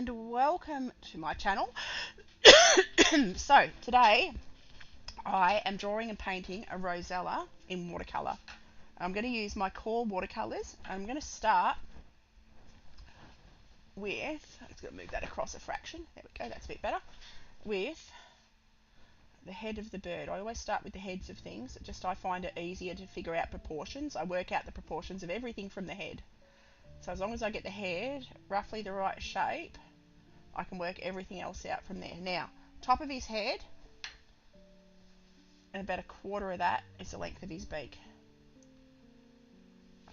and welcome to my channel. So today I am drawing and painting a rosella in watercolour. I'm going to use my core watercolours. I'm going to start with, I'm just going to move that across a fraction, there we go, that's a bit better, with the head of the bird. I always start with the heads of things, just I find it easier to figure out proportions. I work out the proportions of everything from the head. So as long as I get the head roughly the right shape, I can work everything else out from there. Now, top of his head, and about a quarter of that is the length of his beak.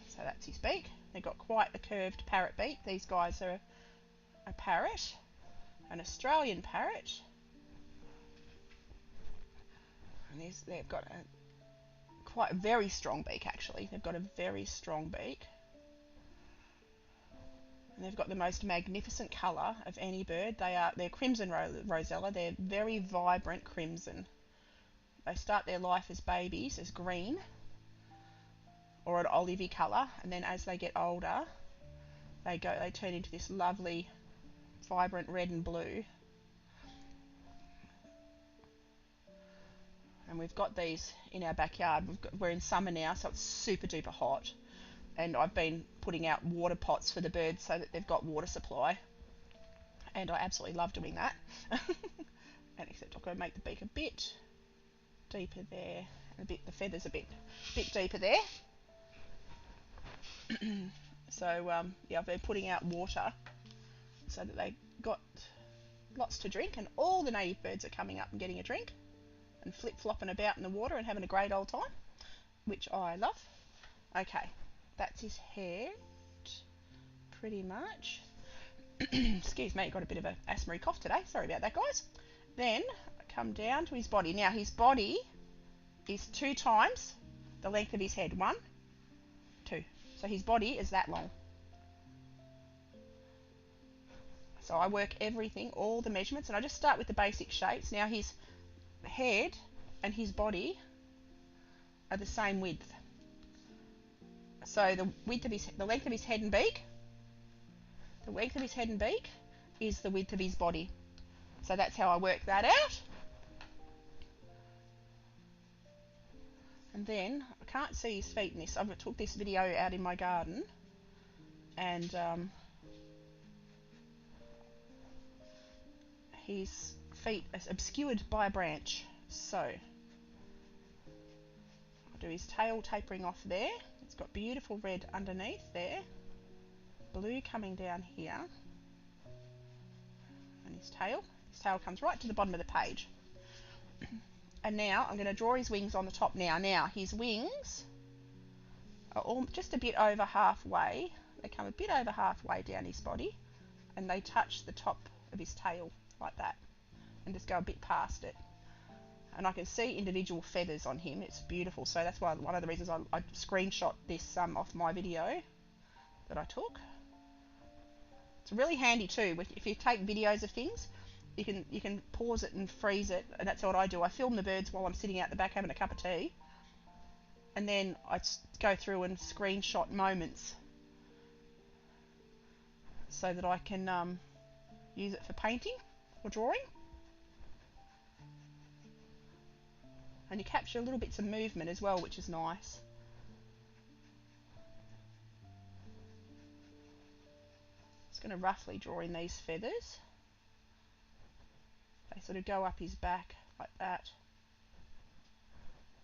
So that's his beak. They've got quite a curved parrot beak. These guys are a parrot, an Australian parrot. And they've got quite a very strong beak actually. They've got a very strong beak. And they've got the most magnificent colour of any bird. They're crimson rosella. They're very vibrant crimson. They start their life as babies as green or an olivey colour, and then as they get older, they turn into this lovely, vibrant red and blue. And we've got these in our backyard. We're in summer now, so it's super duper hot. And I've been putting out water pots for the birds so that they've got water supply. And I absolutely love doing that. And except I've got to make the beak a bit deeper there, and the feathers a bit deeper there. So yeah, I've been putting out water so that they got lots to drink, and all the native birds are coming up and getting a drink and flip-flopping about in the water and having a great old time, which I love. Okay, that's his head, pretty much. Excuse me, got a bit of an asthma cough today. Sorry about that, guys. Then I come down to his body. Now his body is 2 times the length of his head. 1, 2. So his body is that long. So I work everything, all the measurements, and I just start with the basic shapes. Now his head and his body are the same width. So the length of his head and beak, the length of his head and beak is the width of his body. So that's how I work that out. And then I can't see his feet in this. I took this video out in my garden, and his feet are obscured by a branch. So I'll do his tail tapering off there. It's got beautiful red underneath there, blue coming down here, and his tail comes right to the bottom of the page. And now I'm going to draw his wings on the top now. Now his wings are all just a bit over halfway. They come a bit over halfway down his body, and they touch the top of his tail like that, and just go a bit past it. And I can see individual feathers on him. It's beautiful. So that's why one of the reasons I screenshot this off my video that I took. It's really handy too. If you take videos of things, you can pause it and freeze it, and that's what I do. I film the birds while I'm sitting out the back having a cup of tea, and then I go through and screenshot moments so that I can use it for painting or drawing. And you capture little bits of movement as well, which is nice. Just going to roughly draw in these feathers. They sort of go up his back like that,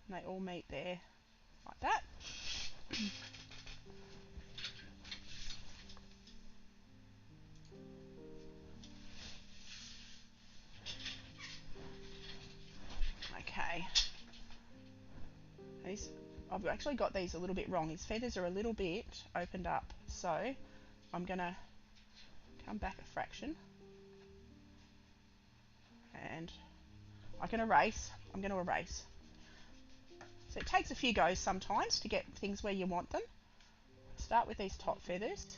and they all meet there like that. Okay. I've actually got these a little bit wrong. His feathers are a little bit opened up, so I'm going to come back a fraction, and I can erase. I'm going to erase. So it takes a few goes sometimes to get things where you want them. Start with these top feathers.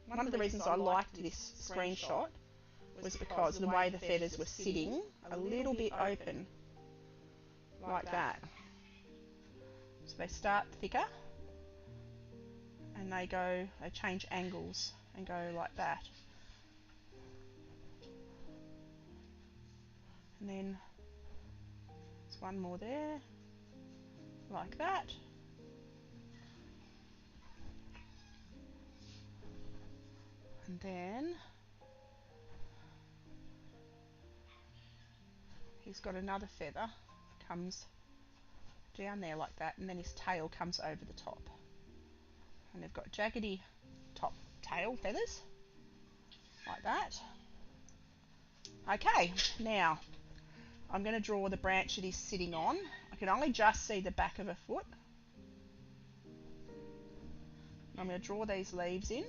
One of the reasons I liked this screenshot was because the way the feathers were sitting a little bit open like that. So they start thicker, and they change angles and go like that. And then there's one more there, like that. And then he's got another feather, comes down there like that, and then his tail comes over the top. And they've got jaggedy top tail feathers, like that. Okay, now I'm going to draw the branch that he's sitting on. I can only just see the back of a foot. I'm going to draw these leaves in,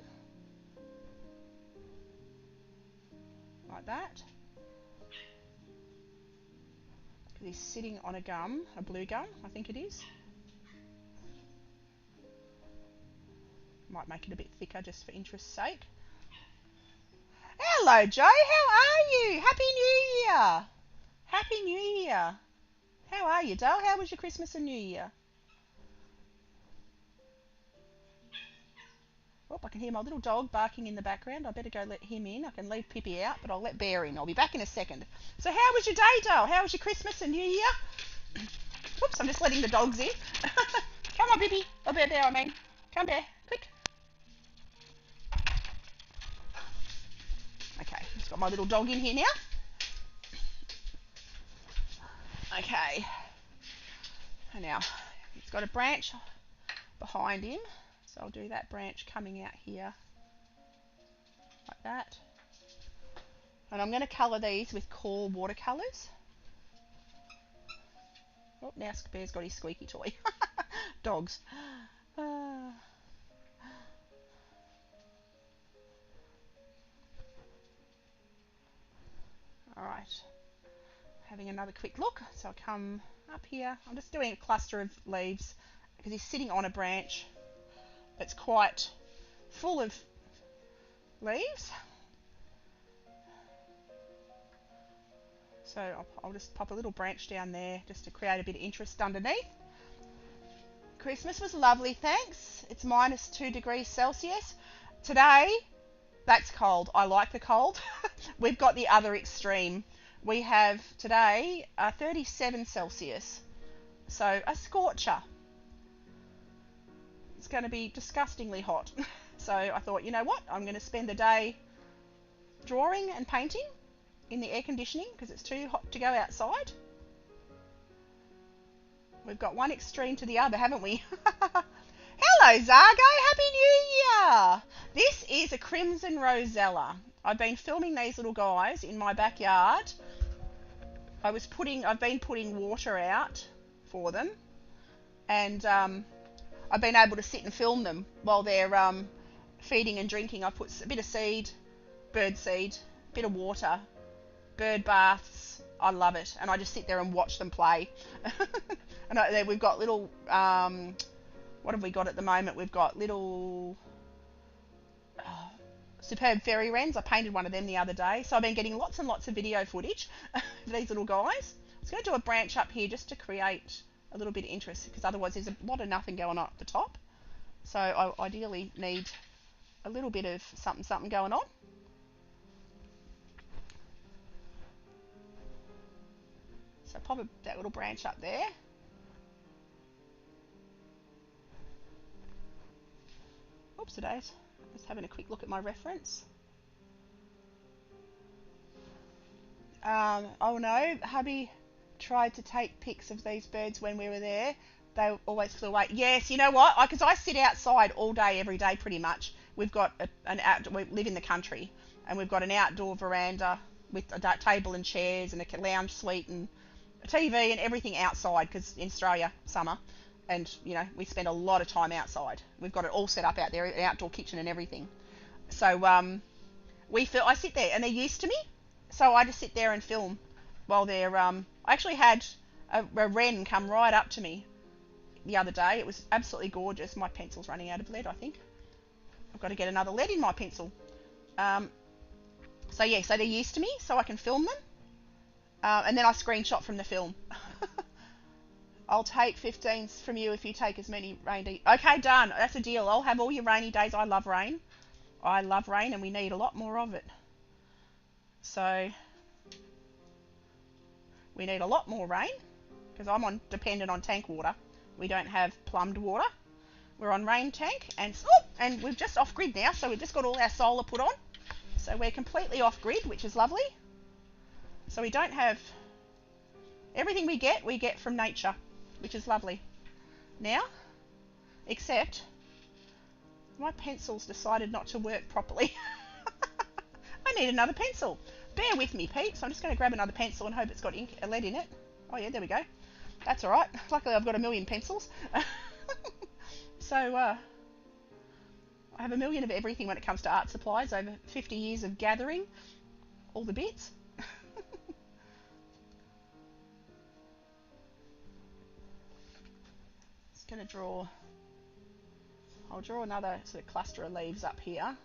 like that. Because he's sitting on a gum, a blue gum, I think it is. Might make it a bit thicker just for interest's sake. Hello, Joe. How are you? Happy New Year. Happy New Year. How are you, Dale? How was your Christmas and New Year? Oh, I can hear my little dog barking in the background. I better go let him in. I can leave Pippi out, but I'll let Bear in. I'll be back in a second. So how was your day, Dale? How was your Christmas and New Year? Whoops, I'm just letting the dogs in. Come on, Pippi. Oh, Bear, I mean. Come, Bear. Quick. Okay, just got my little dog in here now. Okay. And now, he's got a branch behind him. So I'll do that branch coming out here, like that. And I'm going to colour these with Core watercolours. Oh, now Bear's got his squeaky toy. Dogs. Alright. Having another quick look. So I'll come up here. I'm just doing a cluster of leaves because he's sitting on a branch that's quite full of leaves. So I'll just pop a little branch down there just to create a bit of interest underneath. Christmas was lovely, thanks. It's minus 2 degrees Celsius. Today, that's cold. I like the cold. We've got the other extreme. We have today 37 Celsius. So a scorcher. It's going to be disgustingly hot. So I thought, you know what? I'm going to spend the day drawing and painting in the air conditioning because it's too hot to go outside. We've got one extreme to the other, haven't we? Hello, Zargo. Happy New Year. This is a crimson rosella. I've been filming these little guys in my backyard. I've been putting water out for them, and I've been able to sit and film them while they're feeding and drinking. I put a bit of seed, bird seed, a bit of water, bird baths. I love it, and I just sit there and watch them play. And we've got little, what have we got at the moment? We've got little superb fairy wrens. I painted one of them the other day, so I've been getting lots and lots of video footage of these little guys. I was going to do a branch up here just to create a little bit of interest, because otherwise there's a lot of nothing going on at the top. So I ideally need a little bit of something going on. So pop that little branch up there. Oops, today's just having a quick look at my reference. Oh no, hubby tried to take pics of these birds when we were there. They always flew away. Yes, you know what? Because I sit outside all day, every day, pretty much. We've got we live in the country, and we've got an outdoor veranda with a table and chairs and a lounge suite and a TV and everything outside. Because in Australia, summer, and you know we spend a lot of time outside. We've got it all set up out there, an outdoor kitchen and everything. So I sit there, and they're used to me. So I just sit there and film while they're. I actually had a wren come right up to me the other day. It was absolutely gorgeous. My pencil's running out of lead, I think. I've got to get another lead in my pencil. So yeah, so they're used to me, so I can film them. And then I screenshot from the film. I'll take 15s from you if you take as many rain days. Okay, done. That's a deal. I'll have all your rainy days. I love rain. I love rain, and we need a lot more of it. So, We need a lot more rain because I'm dependent on tank water. We don't have plumbed water. We're on rain tank, and we're just off grid now, so we've just got all our solar put on. So we're completely off grid, which is lovely. So we don't have everything we get from nature, which is lovely. Now, except my pencil's decided not to work properly. I need another pencil. Bear with me, Pete. So I'm just going to grab another pencil and hope it's got lead in it. Oh yeah, there we go. That's all right. Luckily, I've got a million pencils. So I have a million of everything when it comes to art supplies. Over 50 years of gathering all the bits. Just going to draw. I'll draw another sort of cluster of leaves up here.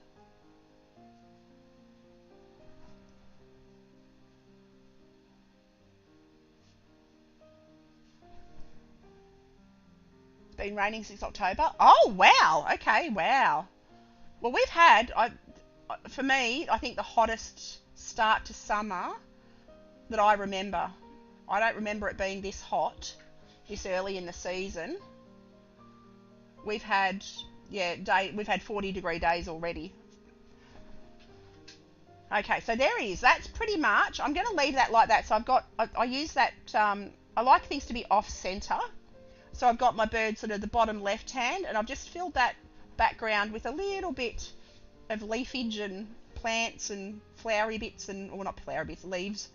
Been raining since October. Oh wow, okay, wow. Well, we've had, for me, I think the hottest start to summer that I remember. I don't remember it being this hot this early in the season. We've had, we've had 40-degree days already. Okay, so there it is. That's pretty much, I'm going to leave that like that. So I've got, I use that, I like things to be off center. So I've got my bird sort of the bottom left hand, and I've just filled that background with a little bit of leafage and plants and flowery bits and, well, not flowery bits, leaves.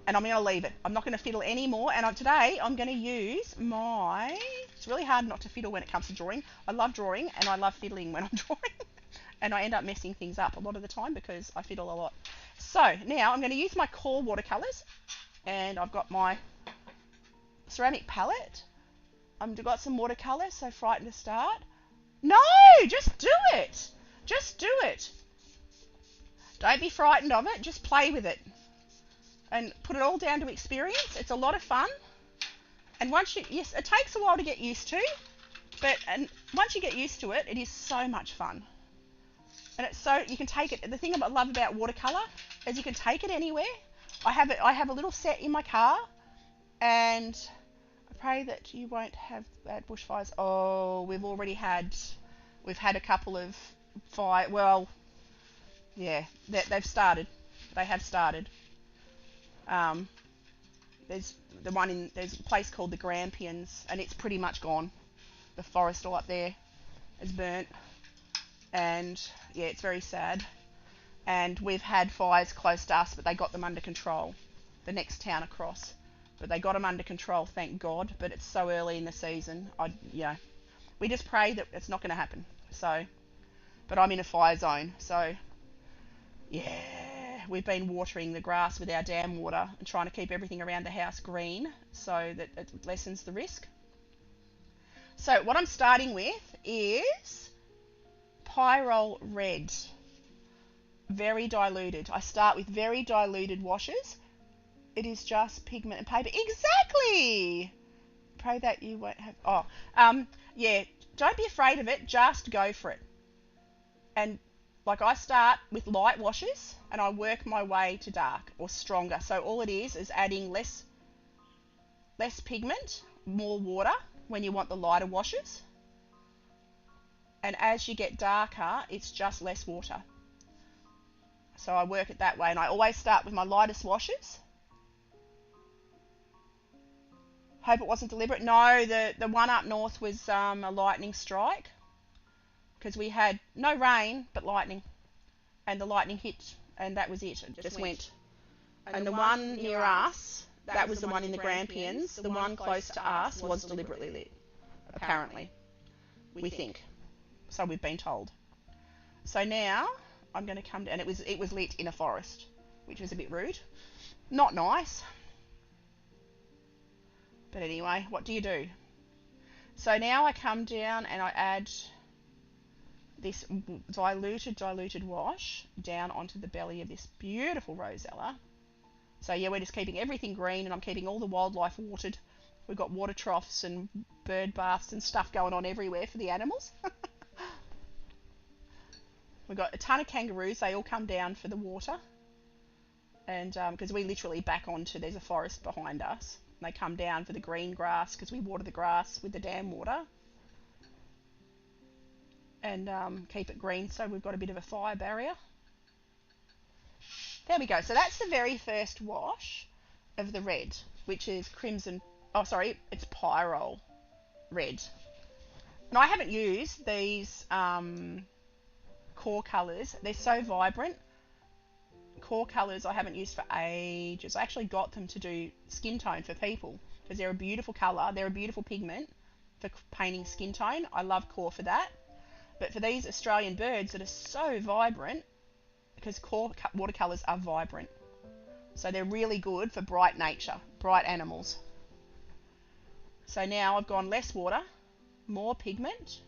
And I'm going to leave it. I'm not going to fiddle anymore. And today I'm going to use my, it's really hard not to fiddle when it comes to drawing. I love drawing and I love fiddling when I'm drawing. And I end up messing things up a lot of the time because I fiddle a lot. So now I'm going to use my core watercolours, and I've got my ceramic palette. I've got some watercolour, so frightened to start. No, just do it. Just do it. Don't be frightened of it. Just play with it. And put it all down to experience. It's a lot of fun. And once yes, it takes a while to get used to, and once you get used to it, it is so much fun. And it's so, you can take it, the thing I love about watercolour is you can take it anywhere. I have a little set in my car, and I pray that you won't have bad bushfires. Oh, we've had a couple of fire, well, yeah, they've started. They have started. There's a place called the Grampians, and it's pretty much gone. The forest all up there is burnt, and yeah, it's very sad. And we've had fires close to us, but they got them under control. The next town across, but they got them under control, thank God. But it's so early in the season. We just pray that it's not going to happen. So, but I'm in a fire zone, so yeah. We've been watering the grass with our dam water and trying to keep everything around the house green so that it lessens the risk. So what I'm starting with is Pyrrole Red. Very diluted. I start with very diluted washes. It is just pigment and paper. Exactly! Pray that you won't have... yeah, don't be afraid of it. Just go for it. And like I start with light washes and I work my way to dark or stronger. So all it is adding less pigment, more water when you want the lighter washes. And as you get darker, it's just less water. So I work it that way, and I always start with my lightest washes. Hope it wasn't deliberate. No, the one up north was a lightning strike. Because we had no rain, but lightning. And the lightning hit, and that was it. It just went. And the one near us, that was the one in the Grampians. The one close to us was deliberately lit, apparently. We think. So we've been told. So now, I'm going to come down. It was lit in a forest, which was a bit rude. Not nice. But anyway, what do you do? So now I come down and I add this diluted wash down onto the belly of this beautiful rosella. So yeah, we're just keeping everything green, and I'm keeping all the wildlife watered. We've got water troughs and bird baths and stuff going on everywhere for the animals. We've got a ton of kangaroos. They all come down for the water. And because we literally back onto, there's a forest behind us. And they come down for the green grass because we water the grass with the dam water. And keep it green so we've got a bit of a fire barrier. There we go. So that's the very first wash of the red, which is crimson. Oh, sorry, it's pyrrole red. And I haven't used these core colours. They're so vibrant. Core colours I haven't used for ages. I actually got them to do skin tone for people because they're a beautiful colour. They're a beautiful pigment for painting skin tone. I love core for that. But for these Australian birds that are so vibrant, because core watercolours are vibrant, so they're really good for bright nature, bright animals. So now I've gone less water, more pigment.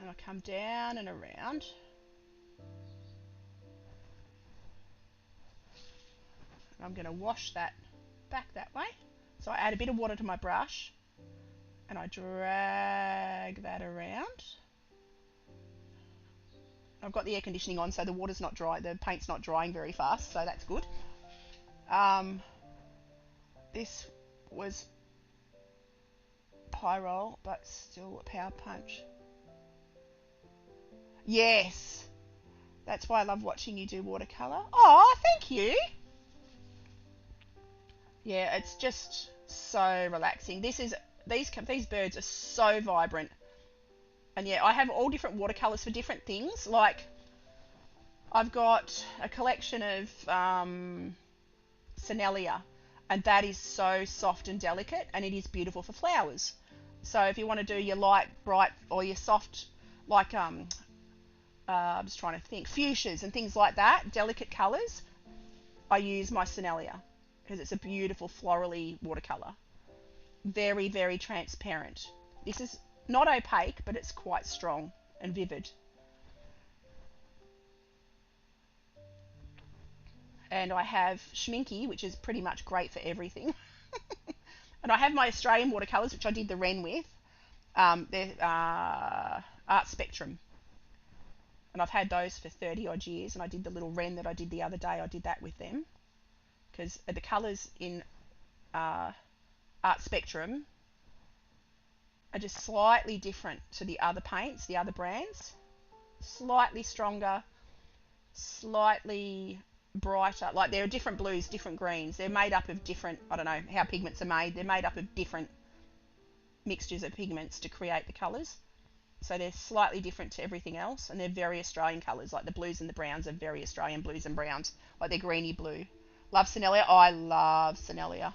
And I come down and around. And I'm going to wash that back that way. So I add a bit of water to my brush and I drag that around. I've got the air conditioning on so the water's not dry, the paint's not drying very fast, so that's good. This was pyrrole, but still a power punch. Yes, that's why I love watching you do watercolour. Oh, thank you. Yeah, it's just so relaxing. These birds are so vibrant. And yeah, I have all different watercolours for different things. Like, I've got a collection of Sinellia, and that is so soft and delicate, and it is beautiful for flowers. So if you want to do your light, bright, or your soft, like I'm just trying to think, fuchsias and things like that, delicate colours, I use my Sinellia because it's a beautiful florally watercolour. Very, very transparent. This is not opaque, but it's quite strong and vivid. And I have Schminky, which is pretty much great for everything. And I have my Australian watercolours, which I did the Wren with. They're Art Spectrum. And I've had those for 30 odd years. And I did the little Wren that I did the other day. I did that with them. Because the colours in Art Spectrum are just slightly different to the other paints, the other brands. Slightly stronger, slightly brighter. Like, there are different blues, different greens. They're made up of different, I don't know how pigments are made. They're made up of different mixtures of pigments to create the colours. So they're slightly different to everything else, and they're very Australian colours. Like the blues and the browns are very Australian blues and browns. Like they're greeny blue. Love Sinellia. I love Sinellia.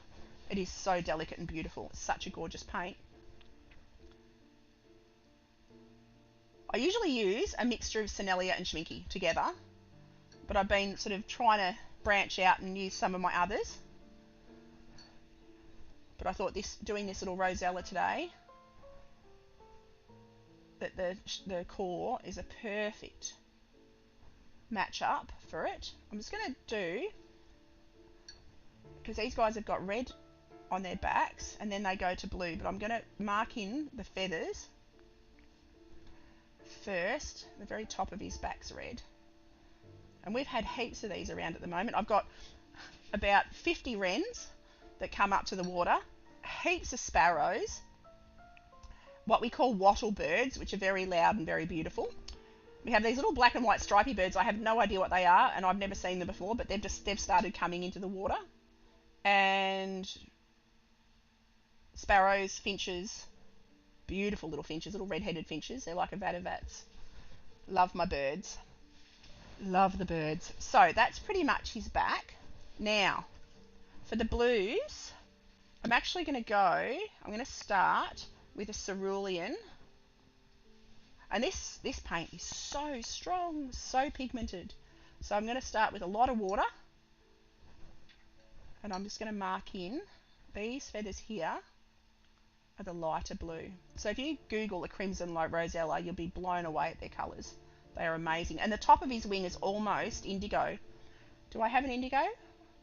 It is so delicate and beautiful. It's such a gorgeous paint. I usually use a mixture of Sinellia and Schminky together, but I've been sort of trying to branch out and use some of my others. But I thought doing this little rosella today, that the core is a perfect match up for it. I'm just going to do, because these guys have got red on their backs and then they go to blue, but I'm going to mark in the feathers first. The very top of his back's red. And we've had heaps of these around at the moment. I've got about 50 wrens that come up to the water, heaps of sparrows, what we call wattle birds, which are very loud and very beautiful. We have these little black and white stripy birds. I have no idea what they are, and I've never seen them before, but they've started coming into the water. And sparrows, finches, beautiful little finches, little red-headed finches. They're like a vat of vats. Love my birds. Love the birds. So that's pretty much his back. Now, for the blues, I'm actually going to start with a cerulean. And this paint is so strong, so pigmented. So I'm going to start with a lot of water. And I'm just going to mark in these feathers here are the lighter blue. So if you Google a crimson rosella, you'll be blown away at their colours. They are amazing. And the top of his wing is almost indigo. Do I have an indigo?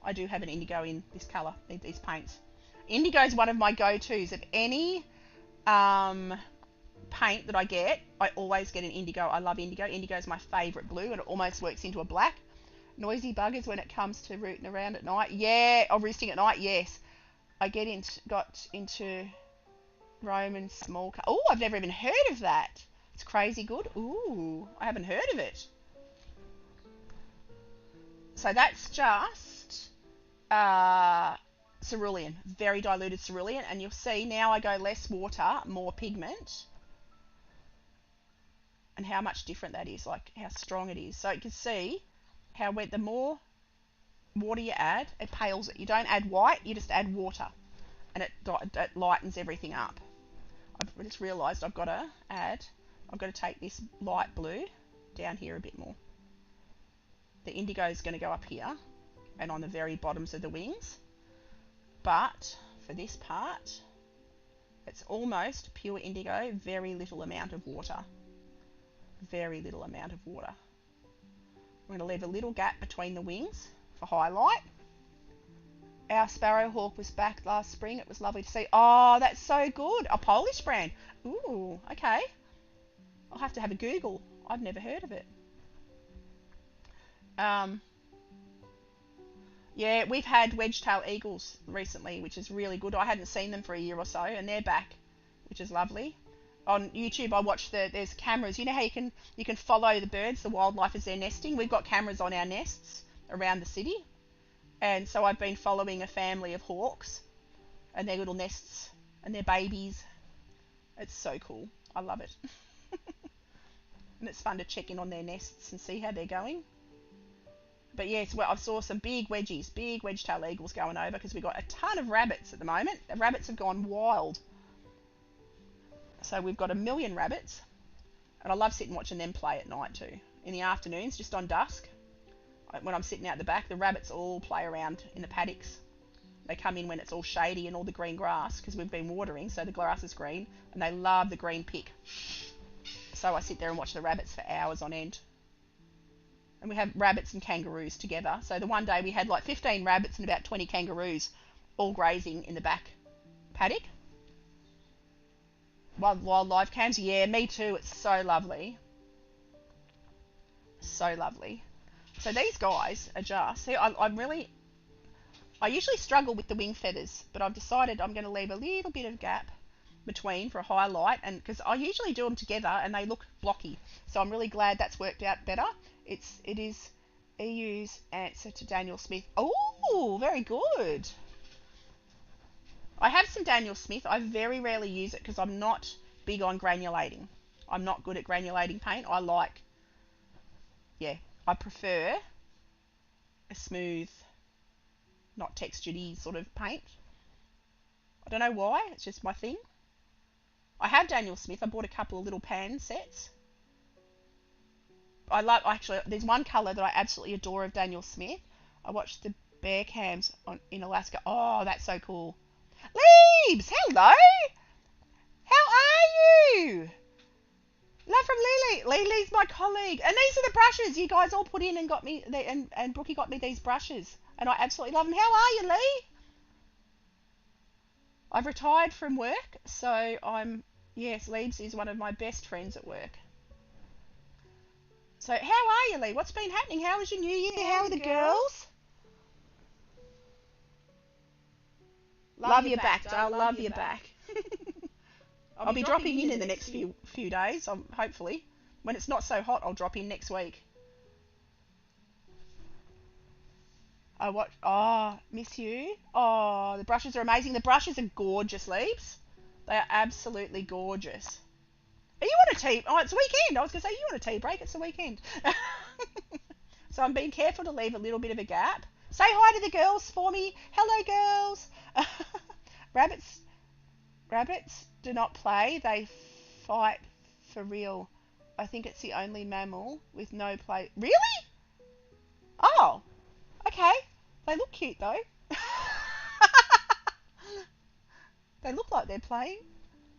I do have an indigo in this colour, these paints. Indigo is one of my go-tos of any paint that I get, I always get an indigo. I love indigo. Indigo is my favourite blue, and it almost works into a black. Noisy buggers when it comes to rooting around at night. Yeah, or roosting at night, yes. I got into Roman small... Oh, I've never even heard of that. It's crazy good. Ooh, I haven't heard of it. So that's just cerulean, very diluted cerulean, and you'll see now I go less water, more pigment, and how much different that is, like how strong it is. So you can see how the more water you add, it pales it. You don't add white, you just add water, and it lightens everything up. I've just realised I've got to take this light blue down here a bit more. The indigo is going to go up here and on the very bottoms of the wings, but for this part it's almost pure indigo, very little amount of water. Very little amount of water. I'm going to leave a little gap between the wings for highlight. Our sparrowhawk was back last spring. It was lovely to see. Oh, that's so good. A Polish brand. Ooh, okay. I'll have to have a Google. I've never heard of it. Yeah, we've had wedge-tailed eagles recently, which is really good. I hadn't seen them for a year or so, and they're back, which is lovely. On YouTube, I watched there's cameras. You know how you can follow the birds, the wildlife as they're nesting. We've got cameras on our nests around the city, and so I've been following a family of hawks and their little nests and their babies. It's so cool. I love it. And it's fun to check in on their nests and see how they're going. But yes, well, I saw some big wedge-tailed eagles going over because we've got a ton of rabbits at the moment. The rabbits have gone wild. So we've got 1 million rabbits, and I love sitting watching them play at night too. In the afternoons, just on dusk, when I'm sitting out the back, the rabbits all play around in the paddocks. They come in when it's all shady and all the green grass because we've been watering, so the grass is green, and they love the green pick. So I sit there and watch the rabbits for hours on end. And we have rabbits and kangaroos together. So the one day we had like 15 rabbits and about 20 kangaroos all grazing in the back paddock. Wildlife cams, yeah, me too. It's so lovely. So lovely. So these guys are just... See, I usually struggle with the wing feathers, but I've decided I'm going to leave a little bit of gap between for a highlight, and because I usually do them together and they look blocky. So I'm really glad that's worked out better. It is EU's answer to Daniel Smith. Oh, very good. I have some Daniel Smith. I very rarely use it because I'm not big on granulating. I'm not good at granulating paint. I prefer a smooth, not textured-y sort of paint. I don't know why. It's just my thing. I have Daniel Smith. I bought a couple of little pan sets. Actually, there's one colour that I absolutely adore of Daniel Smith. I watched the bear cams in Alaska. Oh, that's so cool. Leaves, hello. How are you? Love from Lily. Lily's my colleague. And these are the brushes you guys all put in and got me, and Brookie got me these brushes. And I absolutely love them. How are you, Lee? I've retired from work, so yes, Leaves is one of my best friends at work. So how are you, Lee? What's been happening? How was your New Year? How are the girls? Love you back. I'll love you back. I'll be dropping in the next few days, hopefully. When it's not so hot, I'll drop in next week. Miss you. Oh, the brushes are amazing. The brushes are gorgeous, Leaves. They are absolutely gorgeous. Are you on a tea? Oh, it's weekend. I was going to say, you on a tea break? It's the weekend. So I'm being careful to leave a little bit of a gap. Say hi to the girls for me. Hello, girls. Rabbits do not play. They fight for real. I think it's the only mammal with no play. Really? Oh, okay. They look cute, though. They look like they're playing.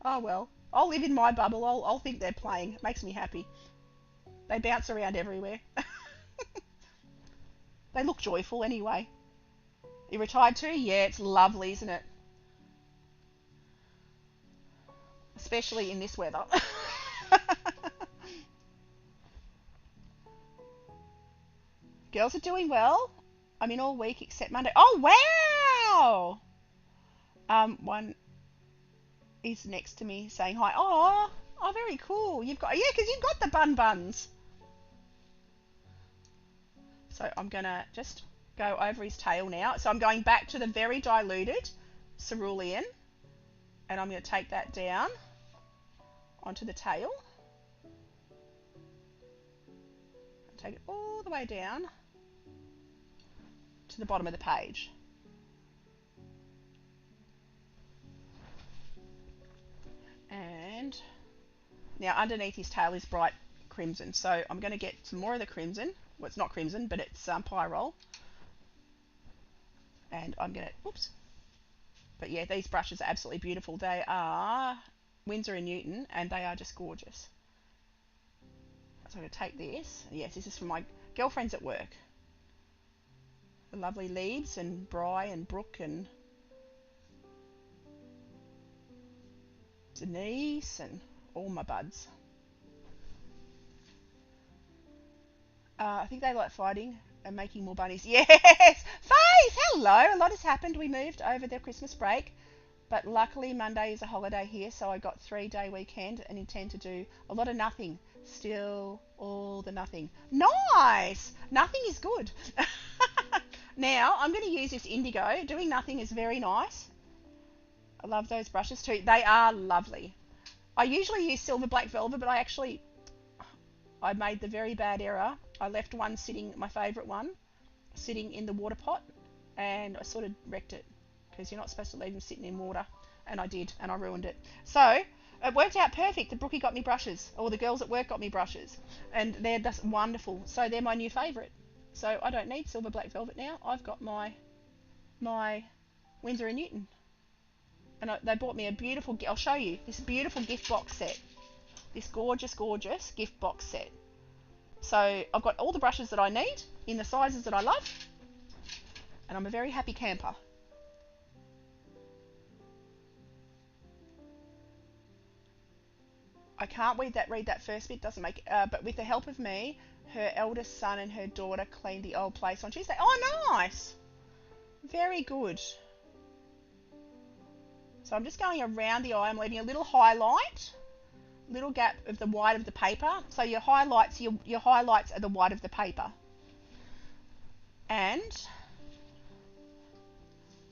Oh, well. I'll live in my bubble. I'll think they're playing. It makes me happy. They bounce around everywhere. They look joyful anyway. You retired too? Yeah, it's lovely, isn't it? Especially in this weather. Girls are doing well. I'm in all week except Monday. Oh, wow! One is next to me saying hi. Oh, very cool. You've got, yeah, because you've got the bun buns. So I'm going to just go over his tail now. So I'm going back to the very diluted cerulean, and I'm going to take that down onto the tail. Take it all the way down to the bottom of the page. And now underneath his tail is bright crimson. So I'm going to get some more of the crimson. Well, it's not crimson, but it's pyrrole. And I'm going to, oops. But yeah, these brushes are absolutely beautiful. They are Winsor & Newton, and they are just gorgeous. So I'm going to take this. Yes, this is from my girlfriends at work. The lovely Leaves and Bry and Brooke and Denise and all my buds. I think they like fighting and making more bunnies. Yes! Faith! Hello! A lot has happened. We moved over the Christmas break, but luckily Monday is a holiday here, so I got 3-day weekend and intend to do a lot of nothing. Still all the nothing. Nice! Nothing is good. Now, I'm going to use this indigo. Doing nothing is very nice. I love those brushes too. They are lovely. I usually use silver black velvet, but I made the very bad error. I left one sitting, my favourite one, sitting in the water pot, and I sort of wrecked it, because you're not supposed to leave them sitting in water, and I did, and I ruined it. So, it worked out perfect. The Brookie got me brushes, or the girls at work got me brushes, and they're just wonderful. So they're my new favourite. So I don't need silver black velvet now. I've got my Winsor & Newton. And they bought me a beautiful, I'll show you, this beautiful gift box set. This gorgeous, gorgeous gift box set. So I've got all the brushes that I need in the sizes that I love. And I'm a very happy camper. I can't read that first bit, doesn't make it, but with the help of me, her eldest son and her daughter cleaned the old place on Tuesday. Oh, nice! Very good. So I'm just going around the eye. I'm leaving a little highlight, little gap of the white of the paper. So your highlights are the white of the paper. And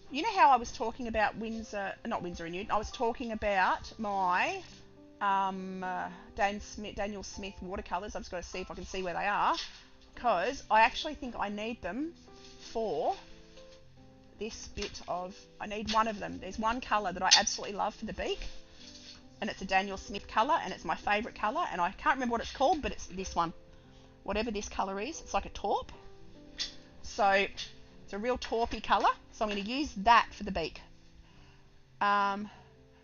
you know how I was talking about not Winsor & Newton. I was talking about my Daniel Smith watercolours. I've just got to see if I can see where they are, because I actually think I need them for this bit of, I need one of them. There's one colour that I absolutely love for the beak, and it's a Daniel Smith colour, and it's my favourite colour, and I can't remember what it's called, but it's this one. Whatever this colour is, it's like a taupe. So it's a real taupey colour, so I'm going to use that for the beak.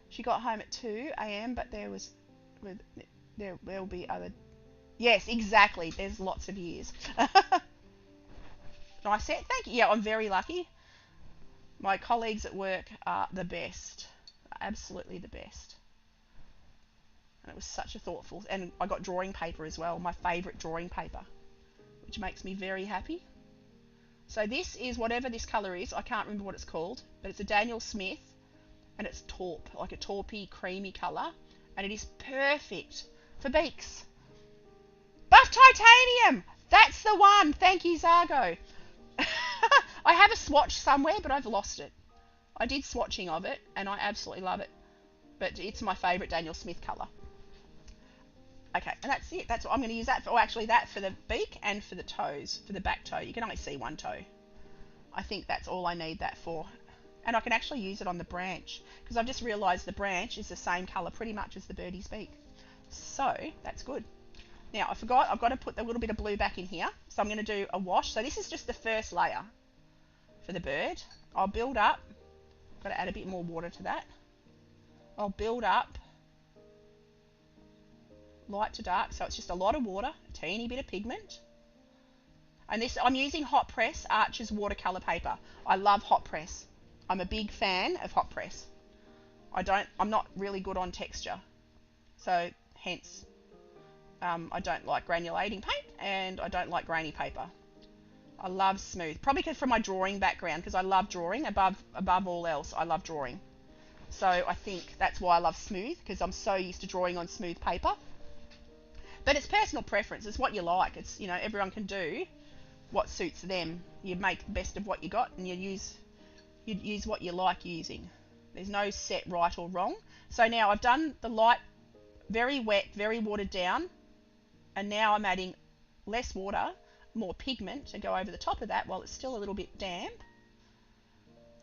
She got home at 2 a.m, but there will be other... Yes, exactly. There's lots of years. And I said, thank you. Yeah, I'm very lucky. My colleagues at work are the best. Absolutely the best. And it was such a thoughtful... And I got drawing paper as well, my favourite drawing paper, which makes me very happy. So this is whatever this colour is. I can't remember what it's called, but it's a Daniel Smith, and it's taupe, like a taupey, creamy colour, and it is perfect for beaks. Buff titanium! That's the one! Thank you, Zargo. I have a swatch somewhere, but I've lost it. I did swatching of it, and I absolutely love it. But it's my favourite Daniel Smith colour. Okay, and that's it. That's what I'm going to use that for. Oh, actually, that for the beak and for the toes, for the back toe. You can only see one toe. I think that's all I need that for. And I can actually use it on the branch, because I've just realised the branch is the same colour pretty much as the birdie's beak. So, that's good. Now, I forgot, I've got to put a little bit of blue back in here. So I'm going to do a wash. So this is just the first layer for the bird. I'll build up. Got to add a bit more water to that. I'll build up light to dark. So it's just a lot of water, a teeny bit of pigment. And this, I'm using Hot Press Arches watercolour paper. I love Hot Press. I'm a big fan of Hot Press. I'm not really good on texture. So, hence, I don't like granulating paint, and I don't like grainy paper. I love smooth, probably because from my drawing background, because I love drawing above all else. I love drawing, so I think that's why I love smooth, because I'm so used to drawing on smooth paper. But it's personal preference. It's what you like. It's, you know, everyone can do what suits them. You make the best of what you got, and you use what you like using. There's no set right or wrong. So now I've done the light, very wet, very watered down, and now I'm adding less water, more pigment to go over the top of that while it's still a little bit damp,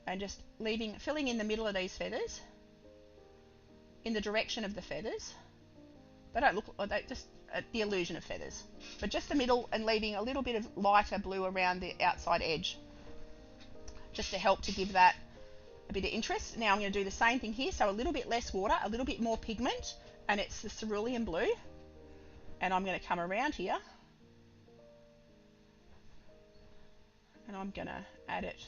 and just filling in the middle of these feathers, in the direction of the feathers. They don't look like, they just the illusion of feathers, but just the middle, and leaving a little bit of lighter blue around the outside edge, just to help to give that a bit of interest. Now I'm going to do the same thing here, so a little bit less water, a little bit more pigment, and it's the cerulean blue, and I'm going to come around here, and I'm going to add it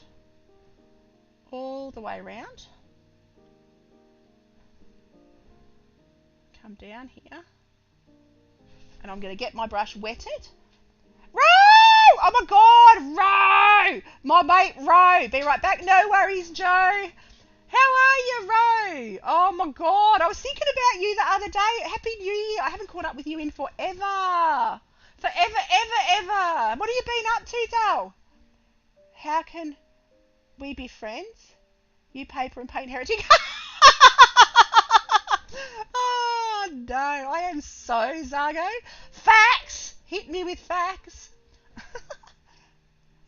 all the way around. Come down here, and I'm going to get my brush wetted. Ro! Oh my God, Ro! My mate Ro. Be right back. No worries, Joe. How are you, Ro? Oh my God, I was thinking about you the other day. Happy New Year. I haven't caught up with you in forever. Forever, ever, ever. What have you been up to, Dal? How can we be friends? You paper and paint heretic. Oh no, I am so Zargo. Facts! Hit me with facts.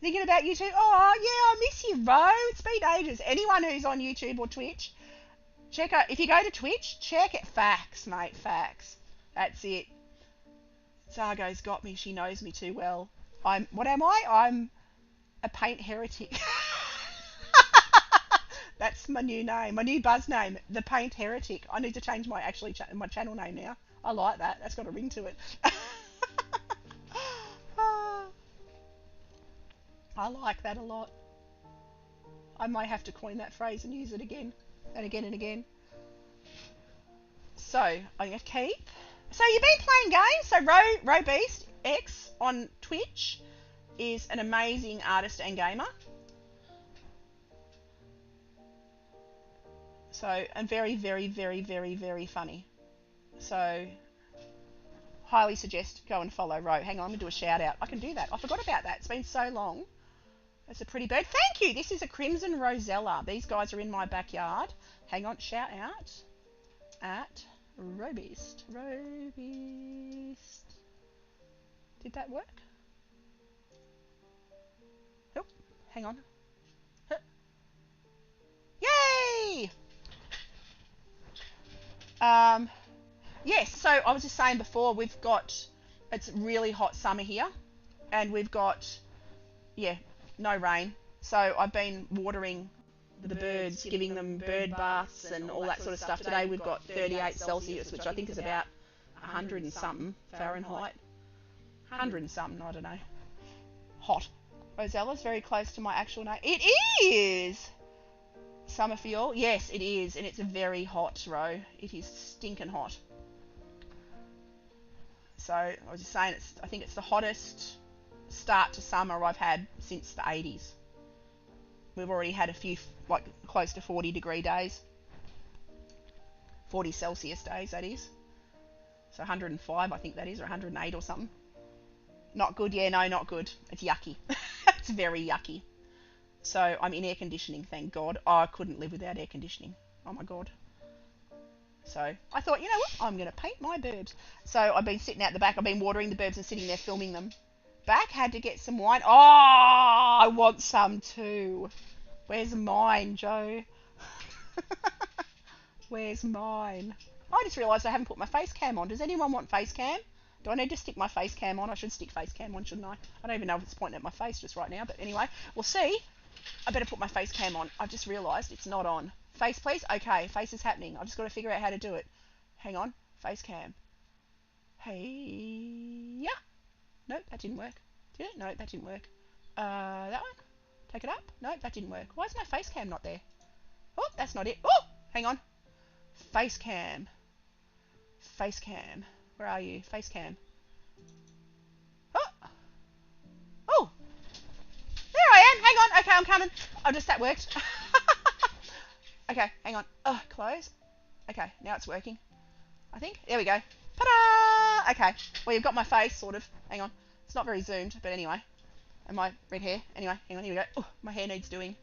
Thinking about you too. Oh yeah, I miss you, Ro. It's been ages. Anyone who's on YouTube or Twitch, check out. If you go to Twitch, check it. Facts, mate. Facts. That's it. Zargo's got me. She knows me too well. What am I? I'm a paint heretic. That's my new name, my new buzz name, the Paint Heretic. I need to change my my channel name now. I like that. That's got a ring to it. I like that a lot. I might have to coin that phrase and use it again and again and again. So I'm gonna keep. So you've been playing games. So Ro Beast X on Twitch is an amazing artist and gamer. So, and very, very, very, very, very funny. So, highly suggest go and follow Ro. Hang on, I'm going to do a shout out. I can do that. I forgot about that. It's been so long. It's a pretty bird. Thank you. This is a crimson rosella. These guys are in my backyard. Hang on, shout out at Robeast. Robeast. Did that work? Oh, hang on. Yay! Yes, so I was just saying before, it's really hot summer here, and we've got, no rain. So I've been watering the birds, giving them bird baths and all that sort of stuff. Today we've got 38 Celsius, which I think is about 100 and something Fahrenheit. 100 and something, I don't know. Hot. Rosella's very close to my actual name. It is! Summer for you all? Yes, it is, and it's a very hot Ro. It is stinking hot. So I was just saying, I think it's the hottest start to summer I've had since the 80s. We've already had a few, like, close to 40 degree days. 40 Celsius days, that is. So 105, I think that is, or 108 or something. Not good, yeah, no, not good. It's yucky. It's very yucky. So I'm in air conditioning, thank God. Oh, I couldn't live without air conditioning. Oh my God. So I thought, you know what? I'm going to paint my burbs. So I've been sitting out the back. I've been watering the burbs and sitting there filming them. Back, had to get some wine. Oh, I want some too. Where's mine, Joe? Where's mine? I just realised I haven't put my face cam on. Does anyone want face cam? Do I need to stick my face cam on? I should stick face cam on, shouldn't I? I don't even know if it's pointing at my face just right now. But anyway, we'll see. I better put my face cam on. I've just realised it's not on. Face, please? Okay, face is happening. I've just got to figure out how to do it. Hang on. Face cam. Hey, yeah. Nope, that didn't work. Did it? No, that didn't work. That one? Take it up? No, that didn't work. Why is my face cam not there? Oh, that's not it. Oh, hang on. Face cam. Face cam. Where are you? Face cam. on. Oh, just that worked. Okay, hang on. Oh, close. Okay, now it's working. I think. There we go. Ta-da! Okay. Well, you've got my face, sort of. Hang on. It's not very zoomed, but anyway. And my red hair. Anyway, hang on. Here we go. Oh, my hair needs doing.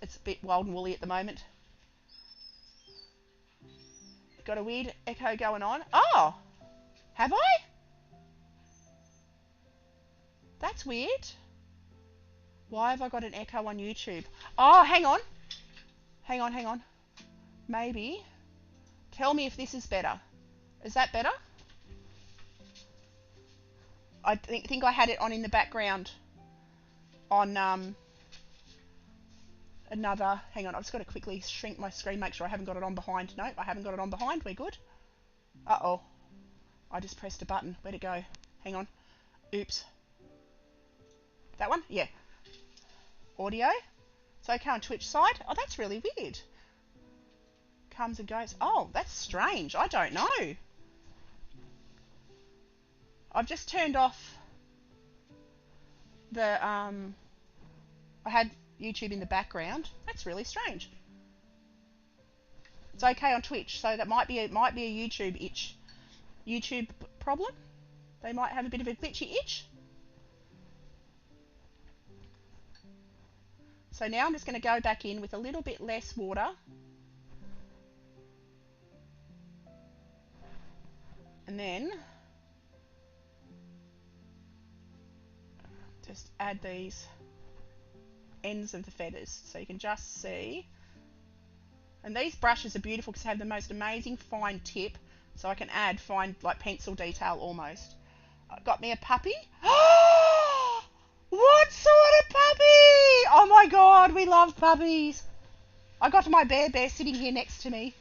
It's a bit wild and woolly at the moment. Got a weird echo going on. Oh! Have I? That's weird. Why have I got an echo on YouTube? Oh, hang on. Hang on. Maybe. Tell me if this is better. Is that better? I think I had it on in the background on another. Hang on, I've just got to quickly shrink my screen, make sure I haven't got it on behind. No, I haven't got it on behind. We're good. Uh-oh. I just pressed a button. Where'd it go? Hang on. Oops. That one? Yeah. Audio. It's okay on Twitch side. Oh, that's really weird. Comes and goes. Oh, that's strange. I don't know. I've just turned off the I had YouTube in the background. That's really strange. It's okay on Twitch, so that might be a YouTube problem. They might have a bit of a glitchy itch. So now I'm just going to go back in with a little bit less water. And then just add these ends of the feathers so you can just see. And these brushes are beautiful because they have the most amazing fine tip, so I can add fine, like pencil detail almost. Got me a puppy. What sort of puppy? Oh my god, we love puppies. I got my bear sitting here next to me.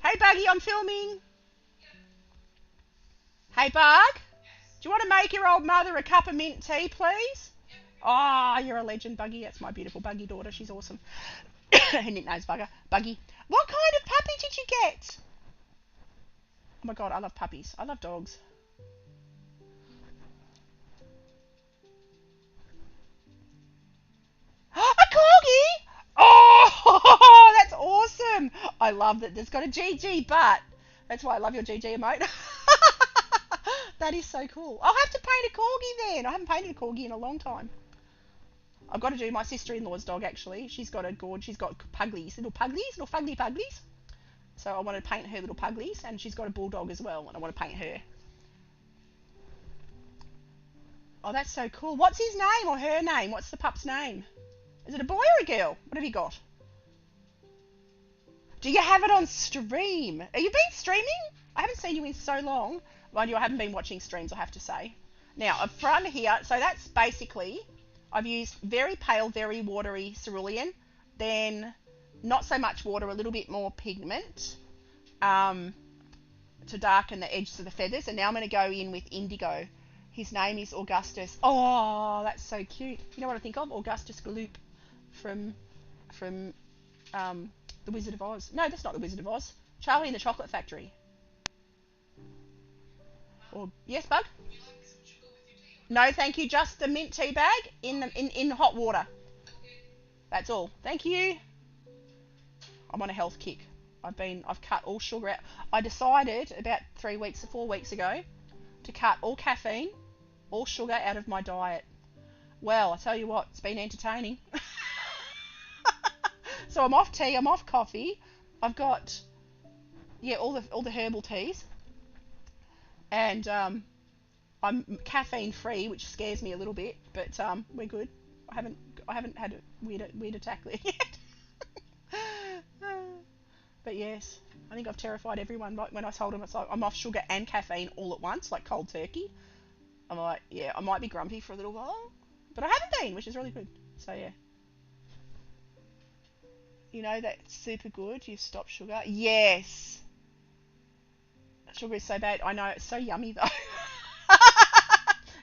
Hey Buggy, I'm filming. Hey Bug, do you want to make your old mother a cup of mint tea, please? Ah, oh, you're a legend, Buggy. That's my beautiful Buggy daughter. She's awesome. Her nickname's Buggy. What kind of puppy did you get? Oh my god, I love puppies. I love dogs. A corgi! Oh, that's awesome. I love that there's got a GG butt. That's why I love your GG emote. That is so cool. I'll have to paint a corgi then. I haven't painted a corgi in a long time. I've got to do my sister-in-law's dog, actually. She's got puglies, little fugly puglies. So I want to paint her little puglies, and she's got a bulldog as well, and I want to paint her. Oh, that's so cool. What's his name or her name? What's the pup's name? Is it a boy or a girl? What have you got? Do you have it on stream? Have you been streaming? I haven't seen you in so long. Mind you, I haven't been watching streams, I have to say. Now, up front here, so that's basically, I've used very pale, very watery cerulean, then not so much water, a little bit more pigment to darken the edges of the feathers. And now I'm going to go in with indigo. His name is Augustus. Oh, that's so cute. You know what I think of? Augustus Gloop from The Wizard of Oz. No, that's not The Wizard of Oz. Charlie and the Chocolate Factory. Or yes, Bug? No, thank you. Just the mint tea bag in hot water. That's all. Thank you. I'm on a health kick. I've cut all sugar out. I decided about 4 weeks ago to cut all caffeine, all sugar out of my diet. Well, I tell you what, it's been entertaining. So I'm off tea, I'm off coffee. I've got all the herbal teas. And I'm caffeine free, which scares me a little bit, but we're good. I haven't had a weird attack there yet. But yes, I think I've terrified everyone. Like when I told them it's like I'm off sugar and caffeine all at once, like cold turkey. I'm like, yeah, I might be grumpy for a little while, but I haven't been, which is really good. So yeah. You know that's super good. You stop sugar. Yes. Sugar is so bad. I know, it's so yummy though.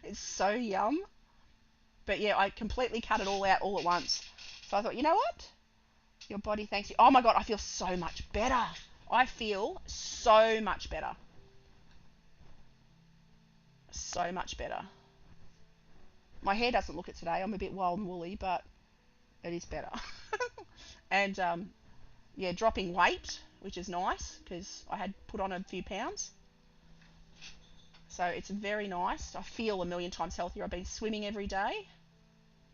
It's so yum. But yeah, I completely cut it all out all at once. So I thought, you know what? Your body thanks you. Oh my god, I feel so much better. I feel so much better. So much better. My hair doesn't look it today. I'm a bit wild and woolly, but it is better. And yeah, dropping weight, which is nice because I had put on a few pounds. So it's very nice. I feel a million times healthier. I've been swimming every day,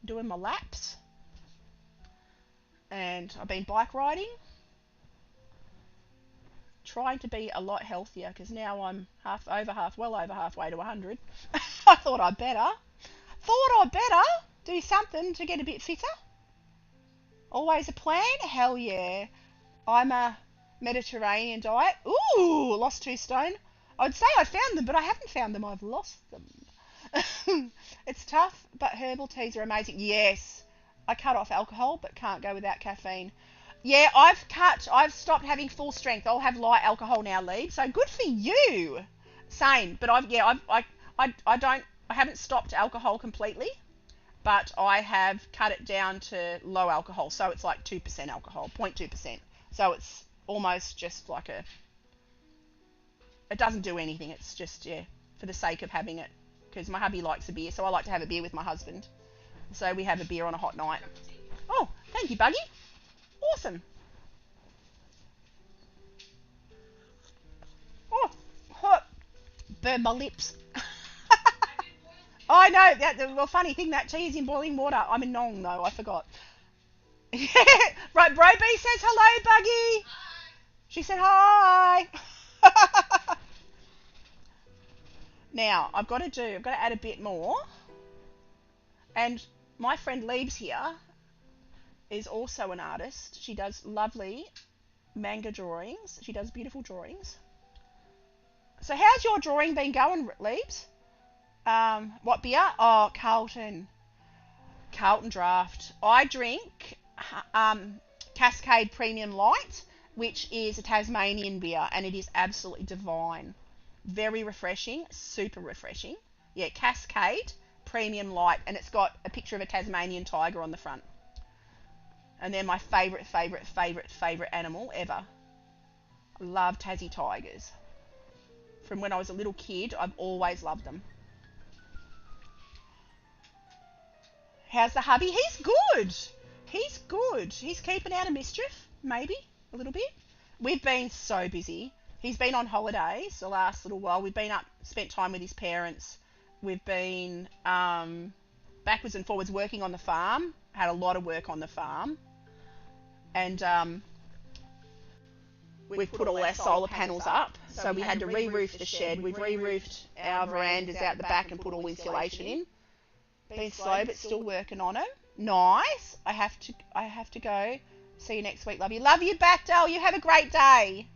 doing my laps, and I've been bike riding, trying to be a lot healthier because now I'm well over halfway to 100. I thought I'd better do something to get a bit fitter. Always a plan? Hell yeah. I'm a Mediterranean diet. Ooh, lost 2 stone. I'd say I found them, but I haven't found them. I've lost them. It's tough, but herbal teas are amazing. Yes, I cut off alcohol, but can't go without caffeine. Yeah, I've stopped having full strength. I'll have light alcohol now, Lee. So good for you. Same, but I haven't stopped alcohol completely, but I have cut it down to low alcohol. So it's like 2% alcohol, 0.2%. So it's almost just like it doesn't do anything. It's just, yeah, for the sake of having it. Because my hubby likes a beer, so I like to have a beer with my husband. So we have a beer on a hot night. Oh, thank you, Buggy. Awesome. Oh, hot. Burn my lips. I know. Well, funny thing, that tea is in boiling water. I'm in Nong, though. I forgot. Yeah. Right, Broby says hello, Buggy. Hi. She said hi. Now, I've got to add a bit more. And my friend Leaves here is also an artist. She does lovely manga drawings. She does beautiful drawings. So how's your drawing been going, Leaves? What beer? Oh, Carlton Draft. I drink Cascade Premium Light, which is a Tasmanian beer, and it is absolutely divine. Very refreshing, super refreshing. Yeah, Cascade Premium Light, and it's got a picture of a Tasmanian tiger on the front. And they're my favourite animal ever. I love Tassie tigers. From when I was a little kid, I've always loved them. How's the hubby? He's good. He's keeping out of mischief, maybe, a little bit. We've been so busy. He's been on holidays the last little while. We've been up, spent time with his parents. We've been backwards and forwards working on the farm. Had a lot of work on the farm. And we've put all our solar panels up. So we had to re-roof the shed. We've re-roofed our verandas out the back and put all insulation in. Been slow, but still working on it. Nice. I have to go. See you next week. Love you. Love you back, Dale. You have a great day.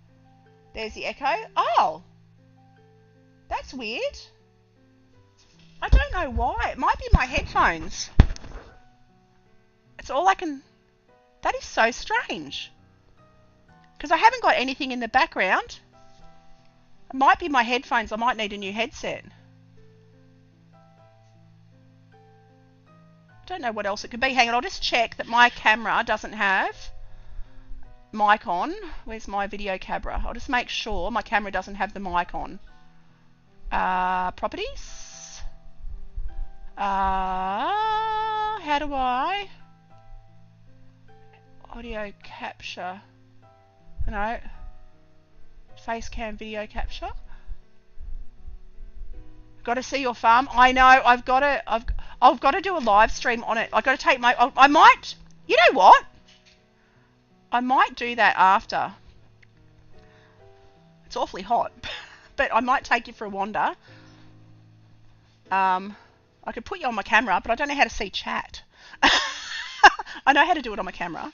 There's the echo. Oh. That's weird. I don't know why. It might be my headphones. It's all I can... That is so strange. Because I haven't got anything in the background. It might be my headphones. I might need a new headset. Don't know what else it could be. Hang on, I'll just check that my camera doesn't have mic on. Where's my video camera? I'll just make sure my camera doesn't have the mic on. Properties. How do I... Audio capture. No. Face cam video capture. Got to see your farm. I know. I've got to do a live stream on it. I've got to take my... I might... You know what? I might do that after. It's awfully hot. But I might take you for a wander. I could put you on my camera, but I don't know how to see chat. I know how to do it on my camera.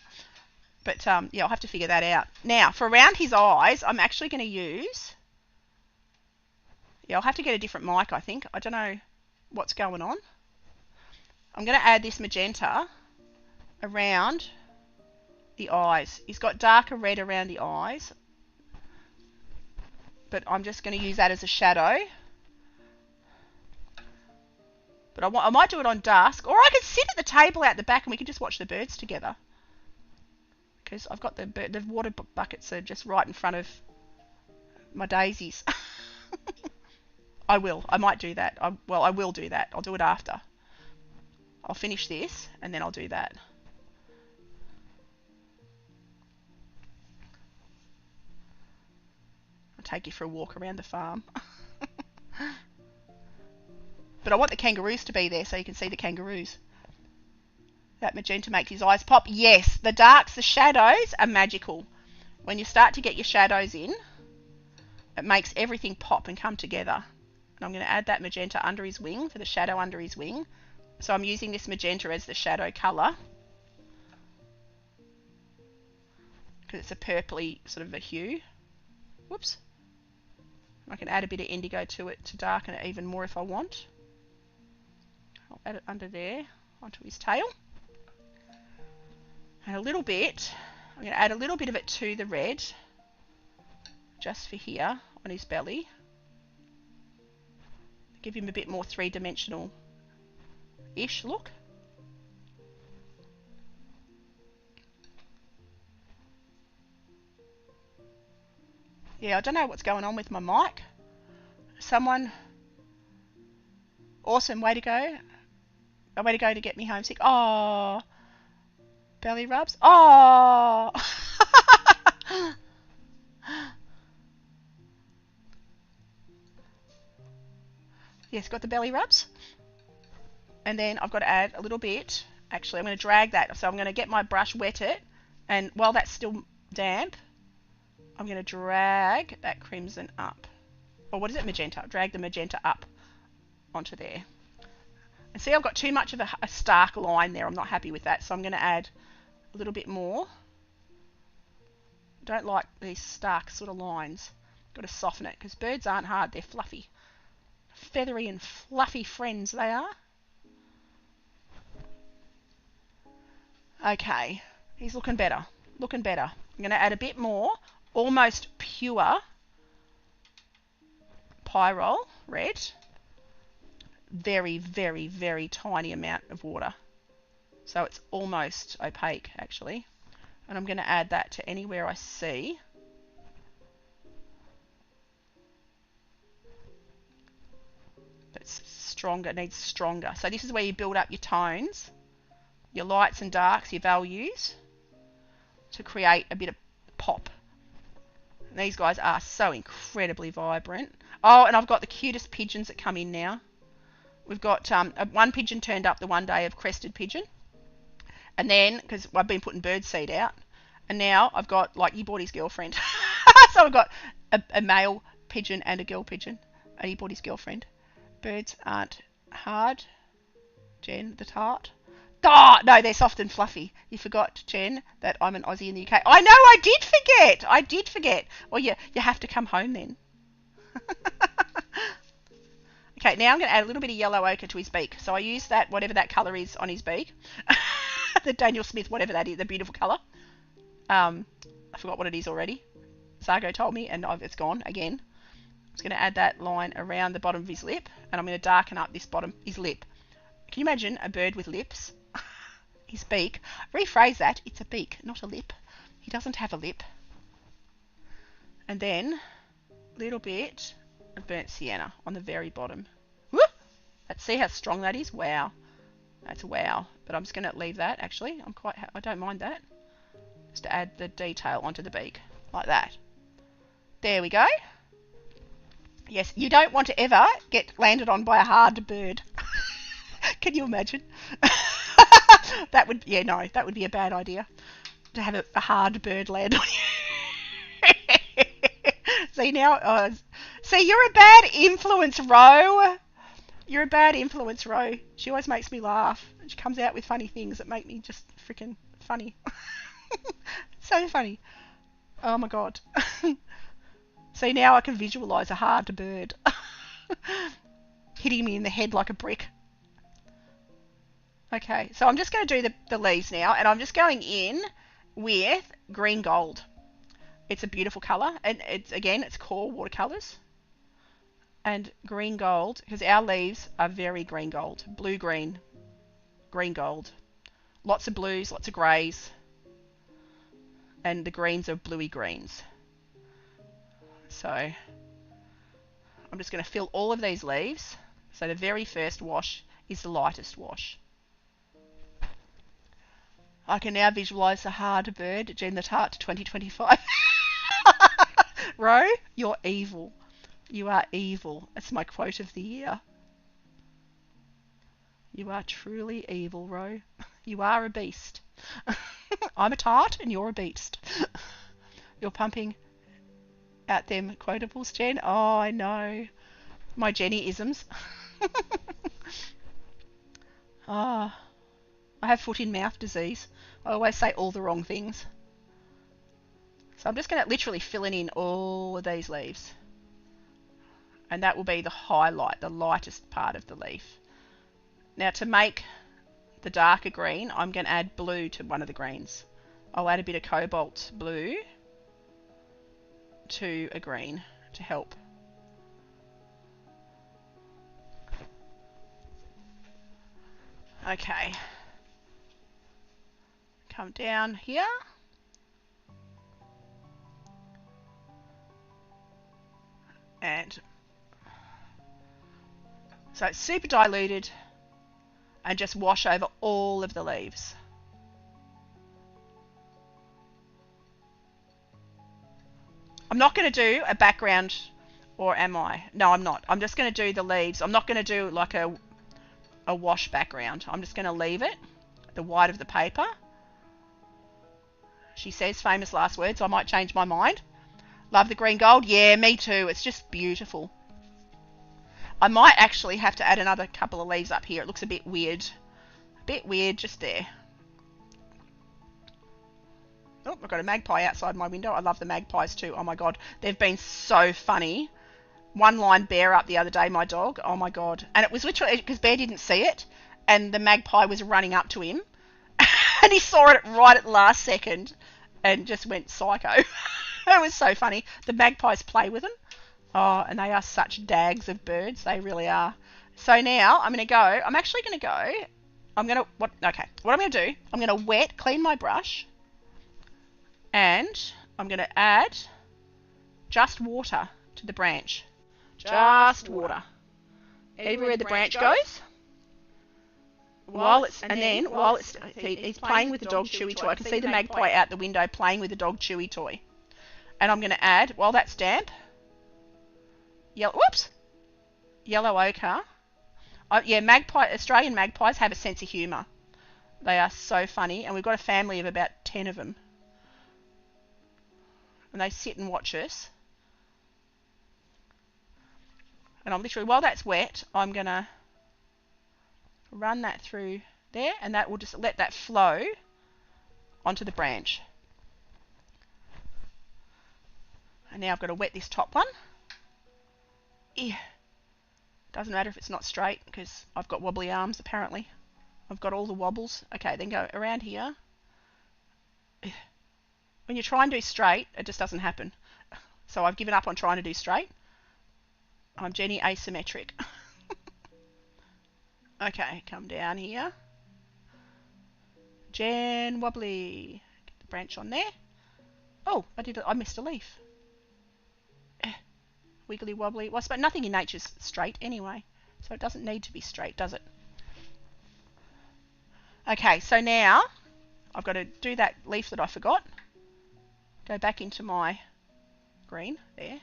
But, yeah, I'll have to figure that out. Now, for around his eyes, I'm actually going to use... Yeah, I'll have to get a different mic, I think. I don't know what's going on. I'm going to add this magenta around the eyes. He's got darker red around the eyes. But I'm just going to use that as a shadow. But I might do it on dusk. Or I could sit at the table out the back and we could just watch the birds together. Because I've got the water buckets are just right in front of my daisies. I will. I might do that. I will do that. I'll do it after. I'll finish this and then I'll do that. I'll take you for a walk around the farm. But I want the kangaroos to be there so you can see the kangaroos. That magenta makes his eyes pop. Yes, the darks, the shadows are magical. When you start to get your shadows in, it makes everything pop and come together. And I'm going to add that magenta under his wing for the shadow under his wing. So I'm using this magenta as the shadow colour because it's a purpley sort of a hue. Whoops. I can add a bit of indigo to it to darken it even more if I want. I'll add it under there onto his tail. And a little bit, I'm going to add a little bit of it to the red just for here on his belly. Give him a bit more three-dimensional-ish look. Yeah, I don't know what's going on with my mic. Someone... Awesome, way to go. A way to go to get me homesick. Oh, belly rubs. Oh. Yes, got the belly rubs. And then I've got to add a little bit. Actually, I'm going to drag that. So I'm going to get my brush, wet it. And while that's still damp, I'm going to drag that crimson up. Or what is it? Magenta. Drag the magenta up onto there. And see, I've got too much of a stark line there. I'm not happy with that. So I'm going to add a little bit more. Don't like these stark sort of lines. Got to soften it because birds aren't hard. They're fluffy. Feathery and fluffy friends they are. Okay, he's looking better. Looking better. I'm going to add a bit more, almost pure pyrrole red. Very, very, very tiny amount of water. So it's almost opaque actually. And I'm going to add that to anywhere I see. That's stronger, needs stronger. So this is where you build up your tones, your lights and darks, your values, to create a bit of pop. And these guys are so incredibly vibrant. Oh, and I've got the cutest pigeons that come in now. We've got one pigeon turned up the one day of crested pigeon. And then, because I've been putting bird seed out, and now I've got, like, he bought his girlfriend. So I've got a male pigeon and a girl pigeon, and he bought his girlfriend. Birds aren't hard, Jen, the tart. Oh, no, they're soft and fluffy. You forgot, Jen, that I'm an Aussie in the UK. I know, I did forget. I did forget. Well, you have to come home then. Okay, now I'm going to add a little bit of yellow ochre to his beak. So I use that, whatever that colour is on his beak. The Daniel Smith, whatever that is, the beautiful colour. I forgot what it is already. Sargo told me, and it's gone again. I'm just going to add that line around the bottom of his lip, and I'm going to darken up this bottom, his lip. Can you imagine a bird with lips? His beak. Rephrase that. It's a beak, not a lip. He doesn't have a lip. And then a little bit of burnt sienna on the very bottom. Woo! Let's see how strong that is. Wow. That's wow. But I'm just going to leave that, actually. I don't mind that. Just to add the detail onto the beak. Like that. There we go. Yes, you don't want to ever get landed on by a hard bird. Can you imagine? That would, yeah, no, that would be a bad idea. To have a hard bird land on you. See now, see, you're a bad influence, Ro. You're a bad influence, Ro. She always makes me laugh. She comes out with funny things that make me just freaking funny. So funny. Oh my god. See, now I can visualise a hard bird hitting me in the head like a brick. Okay, so I'm just going to do the leaves now, and I'm just going in with green gold. It's a beautiful colour, and it's core watercolours. And green gold, because our leaves are very green gold. Blue green, green gold. Lots of blues, lots of greys. And the greens are bluey greens. So I'm just going to fill all of these leaves. So the very first wash is the lightest wash. I can now visualise the hard bird, Jen the Tart to 2025. Ro, you're evil. You are evil. That's my quote of the year. You are truly evil, Ro. You are a beast. I'm a tart and you're a beast. You're pumping out them quotables, Jen. Oh, I know. My Jenny-isms. I have foot in mouth disease. I always say all the wrong things. So I'm just going to literally filling in all of these leaves. And that will be the highlight, the lightest part of the leaf. Now to make the darker green, I'm going to add blue to one of the greens. I'll add a bit of cobalt blue to a green to help. Okay. Come down here. And so it's super diluted and just wash over all of the leaves. I'm not going to do a background, or am I? No, I'm not. I'm just going to do the leaves. I'm not going to do like a wash background. I'm just going to leave it, the white of the paper. She says famous last words. I might change my mind. Love the green gold. Yeah, me too. It's just beautiful. I might actually have to add another couple of leaves up here. It looks a bit weird. A bit weird just there. Oh, I've got a magpie outside my window. I love the magpies too. Oh my god. They've been so funny. One line Bear up the other day, my dog. Oh my god. And it was literally because Bear didn't see it and the magpie was running up to him and he saw it right at the last second and just went psycho. It was so funny. The magpies play with them. Oh, and they are such dags of birds. They really are. So now I'm going to go. I'm actually going to go. I'm going to, what I'm going to do, I'm going to clean my brush. And I'm going to add just water to the branch. Just water. Everywhere the branch goes. He's playing with the dog chewy toy. I can see the magpie out the window playing with the dog chewy toy. And I'm going to add, while that's damp, yellow ochre. Australian magpies have a sense of humour. They are so funny, and we've got a family of about 10 of them. And they sit and watch us. And I'm literally, while that's wet, I'm going to run that through there, and that will just let that flow onto the branch. And now I've got to wet this top one. Yeah. Doesn't matter if it's not straight because I've got wobbly arms apparently. I've got all the wobbles. Okay, then go around here. When you try and do straight, it just doesn't happen. So I've given up on trying to do straight. I'm Jenny asymmetric. Okay, come down here. Jen wobbly. Get the branch on there. Oh, I missed a leaf. Wiggly wobbly. Well, but nothing in nature's straight anyway, so it doesn't need to be straight, does it? Okay, so now I've got to do that leaf that I forgot. Go back into my green there.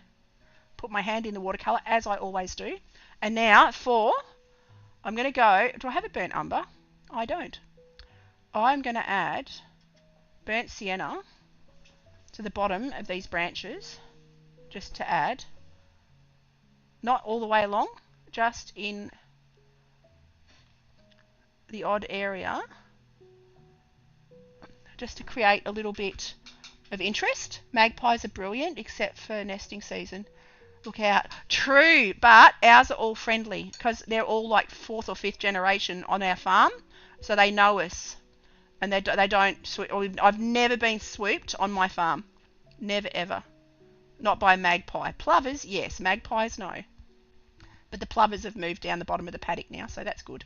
Put my hand in the watercolour as I always do. And now I'm going to go. Do I have a burnt umber? I don't. I'm going to add burnt sienna to the bottom of these branches, just to add. Not all the way along, just in the odd area, just to create a little bit of interest. Magpies are brilliant, except for nesting season. Look out. True, but ours are all friendly because they're all like 4th or 5th generation on our farm, so they know us, and they don't swoop. I've never been swooped on my farm, never ever. Not by a magpie. Plovers, yes. Magpies, no. But the plovers have moved down the bottom of the paddock now, so that's good.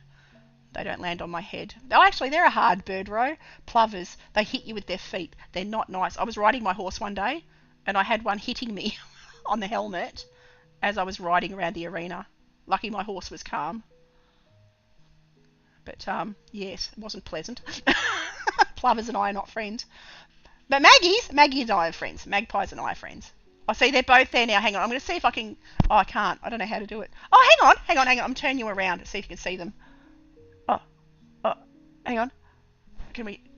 They don't land on my head. Oh, actually, they're a hard bird, Ro. Plovers, they hit you with their feet. They're not nice. I was riding my horse one day, and I had one hitting me on the helmet as I was riding around the arena. Lucky my horse was calm. But, yes, it wasn't pleasant. plovers and I are not friends. But Maggie and I are friends. Magpies and I are friends. I see they're both there now. Hang on. I'm going to see if I can... Oh, I can't. I don't know how to do it. Oh, hang on. I'm turning you around to see if you can see them. Oh, hang on.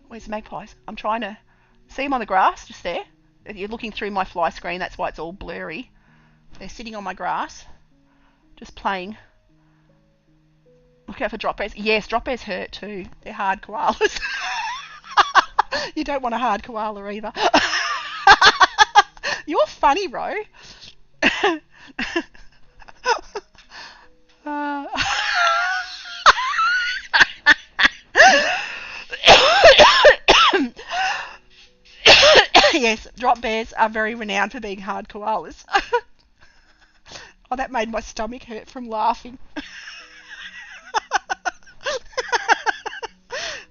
Where's the magpies? I'm trying to see them on the grass, just there. You're looking through my fly screen. That's why it's all blurry. They're sitting on my grass, just playing. Look out for drop bears. Yes, drop bears hurt too. They're hard koalas. You don't want a hard koala either. You're funny, Ro. Yes, drop bears are very renowned for being hard koalas. Oh, that made my stomach hurt from laughing.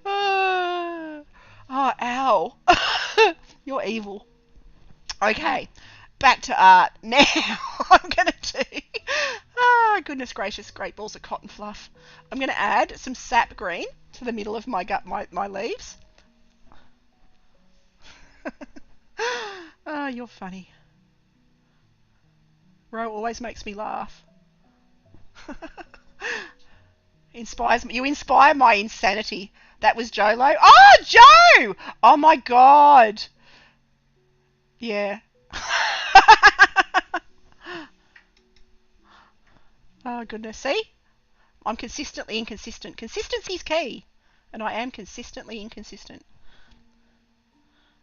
Oh, ow. You're evil. Okay, back to art. Now I'm going to do... Oh, goodness gracious, great balls of cotton fluff. I'm going to add some sap green to the middle of my leaves. Oh, you're funny. Ro always makes me laugh. Inspires me. You inspire my insanity. That was Jolo. Oh, Joe! Oh my God. Yeah. Oh goodness. See? I'm consistently inconsistent. Consistency's key. And I am consistently inconsistent.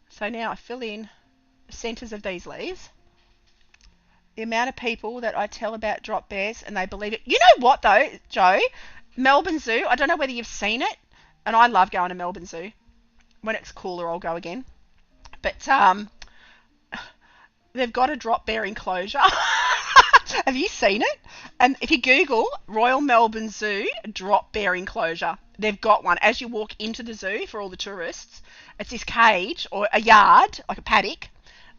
So now I fill in the centres of these leaves. The amount of people that I tell about drop bears and they believe it. You know what though, Joe? Melbourne Zoo, I don't know whether you've seen it, and I love going to Melbourne Zoo. When it's cooler, I'll go again. But they've got a drop bear enclosure. Have you seen it? And if you Google Royal Melbourne Zoo drop bear enclosure, they've got one. As you walk into the zoo for all the tourists, it's this cage or a yard, like a paddock,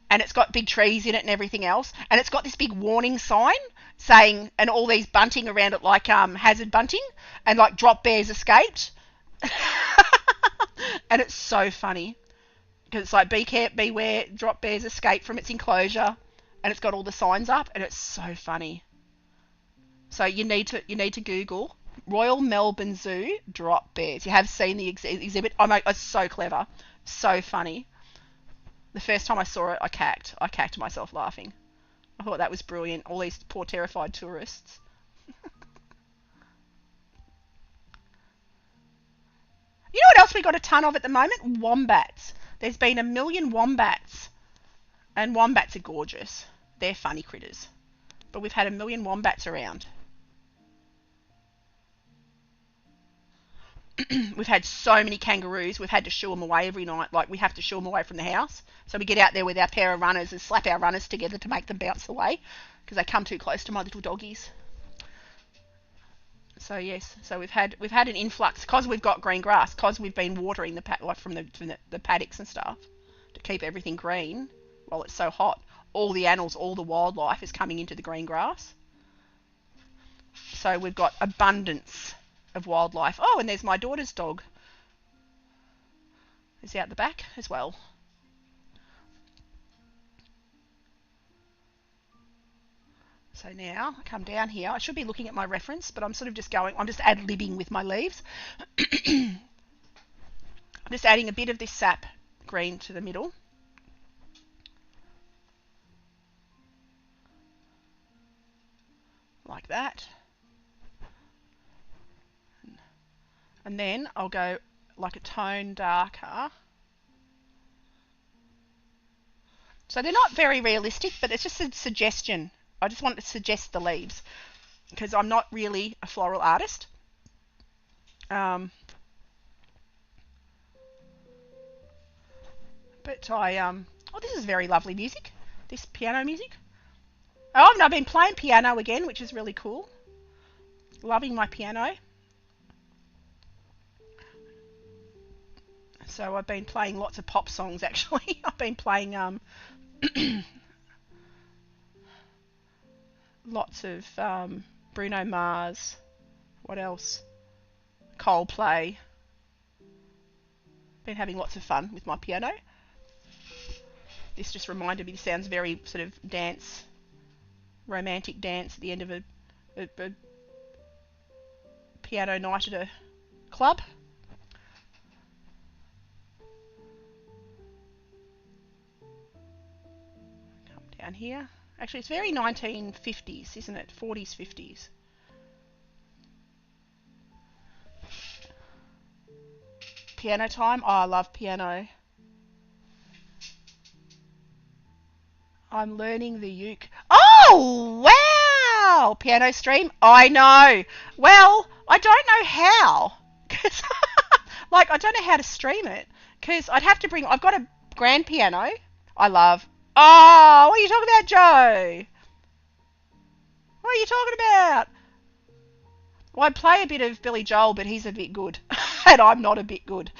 and it's got big trees in it and everything else, and it's got this big warning sign saying, and all these bunting around it, like hazard bunting, and like drop bears escaped. And it's so funny because it's like beware, drop bears escape from its enclosure, and it's got all the signs up, and it's so funny. So you need to Google Royal Melbourne Zoo drop bears. You have seen the exhibit. It's so clever, so funny. The first time I saw it, I cacked myself laughing. I thought that was brilliant. All these poor terrified tourists. You know what else we got a ton of at the moment? Wombats. There's been 1 million wombats. And wombats are gorgeous. They're funny critters. But we've had 1 million wombats around. We've had so many kangaroos, we've had to shoo them away every night. Like, we have to shoo them away from the house. So we get out there with our pair of runners and slap our runners together to make them bounce away because they come too close to my little doggies. So yes, so we've had an influx because we've got green grass, because we've been watering from the paddocks and stuff to keep everything green while it's so hot. All the animals, all the wildlife is coming into the green grass. So we've got abundance of wildlife. Oh, and there's my daughter's dog. Is out the back as well. So now I come down here. I should be looking at my reference, but I'm sort of just I'm just ad-libbing with my leaves. I'm just adding a bit of this sap green to the middle. Like that. And then I'll go like a tone darker. So they're not very realistic, but it's just a suggestion. I just want to suggest the leaves because I'm not really a floral artist. But oh, this is very lovely music. This piano music. Oh, and I've been playing piano again, which is really cool. Loving my piano. So I've been playing lots of pop songs actually. I've been playing lots of Bruno Mars. What else? Coldplay. Been having lots of fun with my piano. This just reminded me, this sounds very sort of dance, romantic dance at the end of a piano night at a club. Come down here. Actually, it's very 1950s, isn't it? 40s, 50s. Piano time. Oh, I love piano. I'm learning the uke. Oh, wow! Piano stream. I know. Well, I don't know how. Cause like, I don't know how to stream it. Because I'd have to bring... I've got a grand piano. I love... Oh, what are you talking about, Joe? What are you talking about? Well, I play a bit of Billy Joel, but he's a bit good. And I'm not a bit good.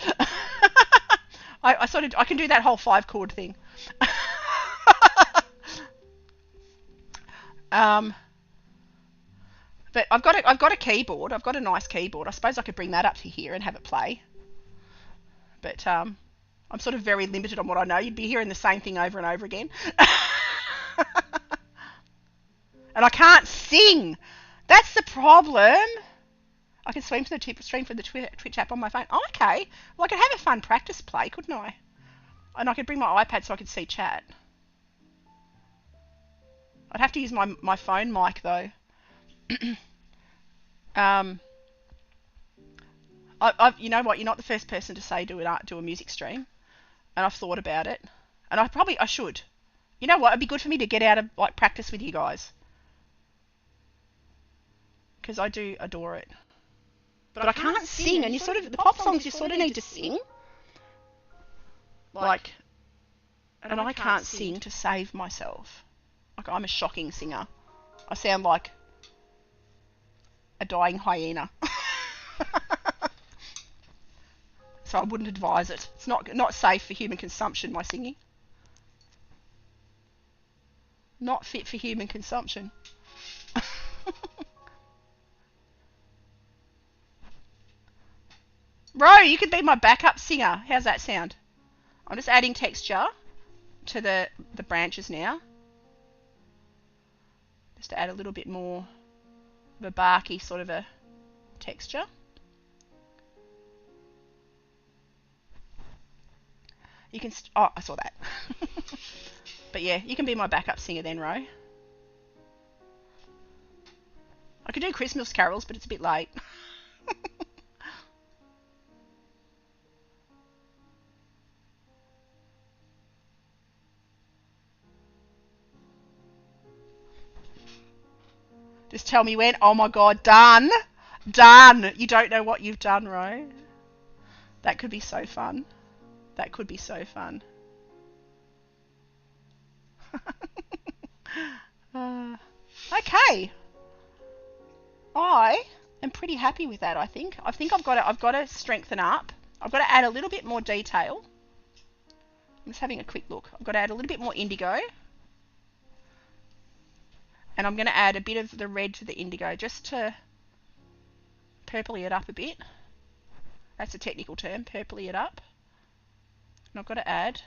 I can do that whole 5-chord thing. But I've got a keyboard. I've got a nice keyboard. I suppose I could bring that up to here and have it play. But I'm sort of very limited on what I know. You'd be hearing the same thing over and over again. And I can't sing. That's the problem. I can stream from the Twitch app on my phone. Oh, okay. Well, I could have a fun practice play, couldn't I? And I could bring my iPad so I could see chat. I'd have to use my phone mic though. You know what? You're not the first person to say do a music stream, and I've thought about it, and I should. You know what? It'd be good for me to get out of like practice with you guys, because I do adore it. But I can't sing, and you sort of the pop songs you sort of need to sing, like, and I can't sing to save myself. Like, I'm a shocking singer. I sound like a dying hyena. So I wouldn't advise it. It's not safe for human consumption, my singing. Not fit for human consumption. Ro, you could be my backup singer. How's that sound? I'm just adding texture to the branches now. Just to add a little bit more of a barky sort of a texture. You can... Oh, I saw that. But yeah, you can be my backup singer then, Ro. I could do Christmas carols, but it's a bit late. Just tell me when. Oh my god, done. Done. You don't know what you've done, Ro. That could be so fun. That could be so fun. Okay. I am pretty happy with that, I think. I think I've got to strengthen up. I've got to add a little bit more detail. I'm just having a quick look. I've got to add a little bit more indigo. And I'm going to add a bit of the red to the indigo just to purpley it up a bit. That's a technical term, purpley it up. And I've got to add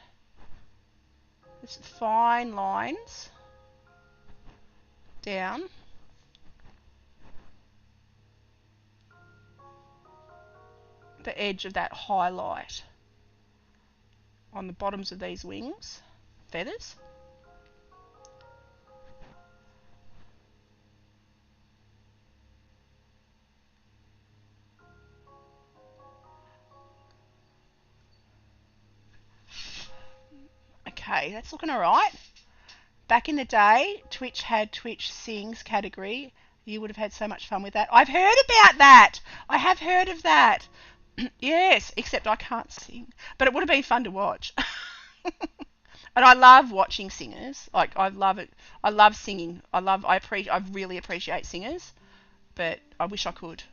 just fine lines down. The edge of that highlight on the bottoms of these wings, feathers. Okay, that's looking alright. Back in the day, Twitch had Twitch Sings category. You would have had so much fun with that. I've heard about that. I have heard of that. Yes, except I can't sing. But it would have been fun to watch. And I love watching singers. Like, I love it. I love singing. I really appreciate singers. But I wish I could.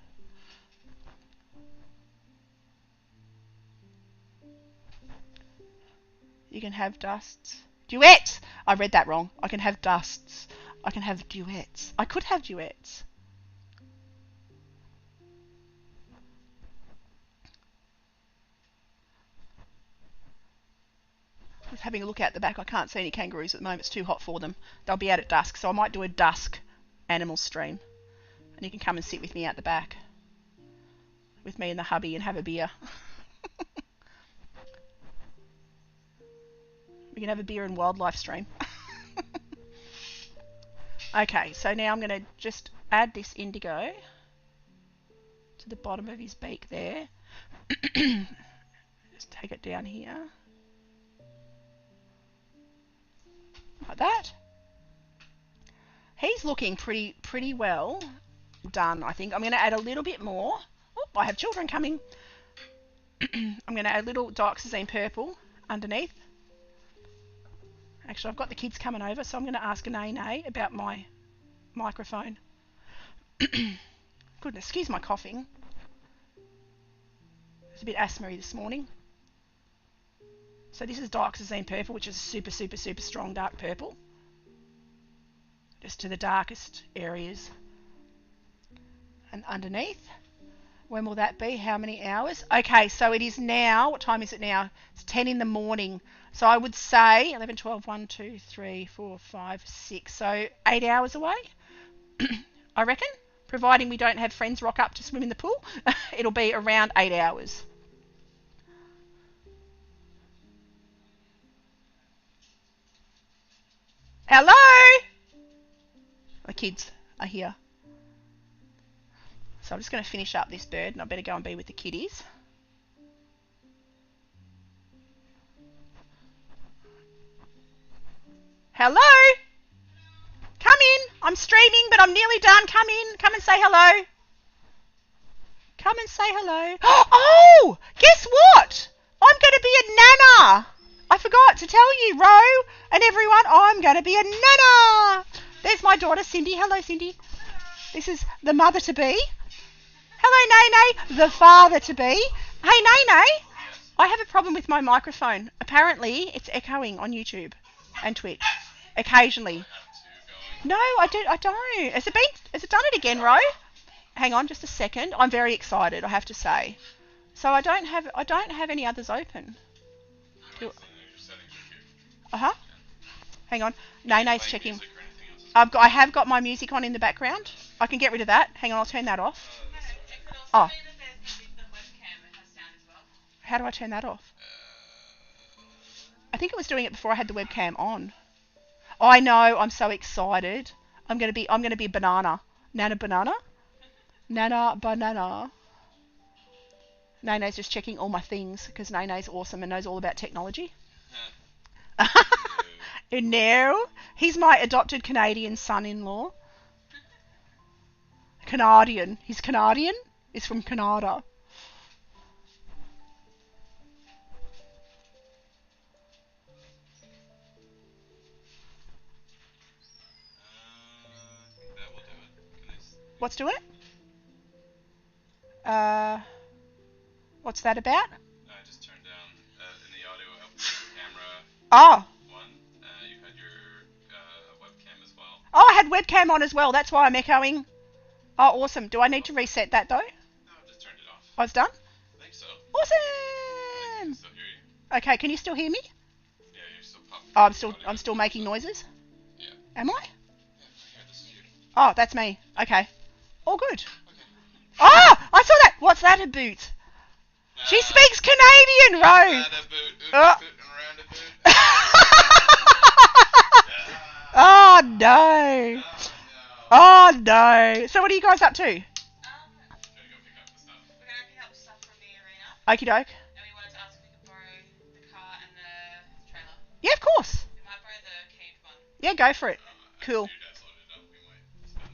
You can have dusts. Duets! I read that wrong. I can have dusts. I can have duets. I could have duets. having a look out the back. I can't see any kangaroos at the moment. It's too hot for them. They'll be out at dusk, so I might do a dusk animal stream. And you can come and sit with me out the back. With me and the hubby and have a beer. We can have a beer and wildlife stream. Okay, so now I'm going to just add this indigo to the bottom of his beak there. Just take it down here. Like that. He's looking pretty well done, I think. I'm going to add a little bit more. Oh, I have children coming. I'm going to add a little dioxazine purple underneath. Actually, I've got the kids coming over, so I'm going to ask Nene about my microphone. Goodness, excuse my coughing. It's a bit asthma-y this morning. So this is dioxazine purple, which is a super strong dark purple. Just to the darkest areas. And underneath. When will that be? How many hours? Okay, so it is now. What time is it now? It's 10 in the morning. So I would say 11, 12, 1, 2, 3, 4, 5, 6. So 8 hours away, I reckon. Providing we don't have friends rock up to swim in the pool, it'll be around 8 hours. Hello? The kids are here. So I'm just going to finish up this bird and I better go and be with the kiddies. Hello? Come in. I'm streaming, but I'm nearly done. Come in. Come and say hello. Come and say hello. Oh, guess what? I'm going to be a nana. I forgot to tell you, Ro, and everyone, I'm going to be a nana. There's my daughter, Cindy. Hello, Cindy. This is the mother-to-be. Hello, Nene, the father-to-be. Hey, Nene, I have a problem with my microphone. Apparently, it's echoing on YouTube and Twitch. Occasionally. No, I don't. Has it done it again, Ro? Hang on just a second. I'm very excited, I have to say. So I don't have any others open. Uh-huh. Hang on. Nene's checking. I have got my music on in the background. I can get rid of that. Hang on, I'll turn that off. Oh. How do I turn that off? I think it was doing it before I had the webcam on. I know, I'm so excited. I'm gonna be a banana. Nana banana? Nana banana. Nene's just checking all my things because Nene's awesome and knows all about technology. No, he's my adopted Canadian son-in-law. Canadian. He's Canadian. He's from Canada. What's doing it? What's that about? I just turned down in the audio camera. Oh. One. You had your webcam as well. Oh, I had webcam on as well. That's why I'm echoing. Oh, awesome. Do I need to reset that though? No, I just turned it off. Oh, it's done? I think so. Awesome. I can still hear you. Okay, can you still hear me? Yeah, you're still popping. Oh, I'm still making noises. Yeah. Am I? Yeah, here, this is you. Oh, that's me. Okay. All good. Okay. Oh, I saw that. What's that a boot? She speaks Canadian, Ro. Oh no. Oh no. So what are you guys up to? We're gonna go pick up the stuff. We're going to pick up stuff from the arena. Okie doke. And we wanted to ask if we could borrow the car and the trailer. Yeah, of course. We might borrow the caved one. Yeah, go for it. Cool. Your dad's loaded up. We might spend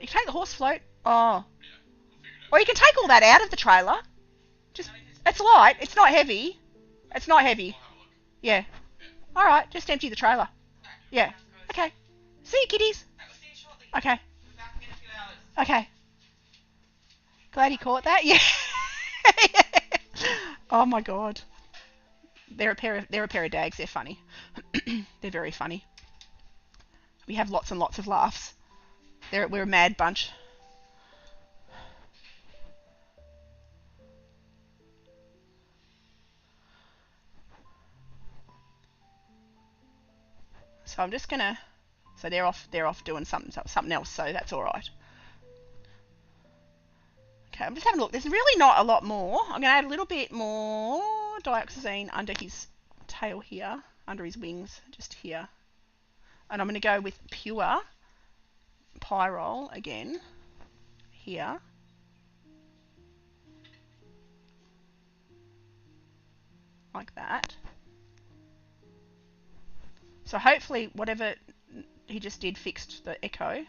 You can take the horse float. Oh. Yeah, we'll figure it out. Or you can take all that out of the trailer. Just, it's light. It's not heavy. It's not heavy. We'll have a look. Yeah. Alright, just empty the trailer. Alright. Yeah. Okay. See you, kiddies. Alright, we'll see you shortly. Okay. We'll be back in a few hours. Okay. Glad he caught that. Yeah. Oh my god. They're a pair of dags. They're funny. They're very funny. We have lots and lots of laughs. We're a mad bunch. So I'm just gonna, so they're off doing something else, so that's all right. Okay, I'm just having a look. There's really not a lot more. I'm gonna add a little bit more dioxazine under his tail here, under his wings, just here. And I'm gonna go with pure pyrrole again, here. Like that. So hopefully whatever he just did fixed the echo.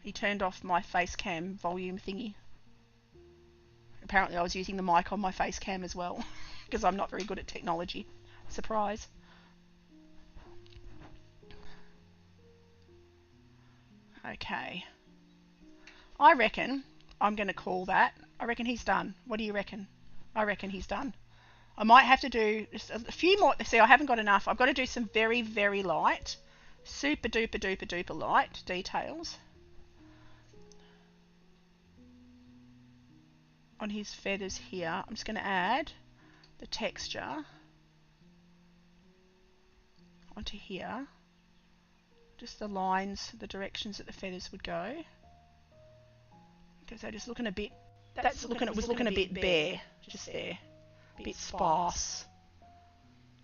He turned off my face cam volume thingy. Apparently I was using the mic on my face cam as well, because I'm not very good at technology. Surprise. Okay. I reckon I'm going to call that. I reckon he's done. What do you reckon? I reckon he's done. I might have to do just a few more. See, I haven't got enough. I've got to do some very, very light, super duper duper duper light details on his feathers here. I'm just going to add the texture onto here. Just the lines, the directions that the feathers would go. Because they're just looking a bit, it was looking a bit bare, just there. A bit sparse.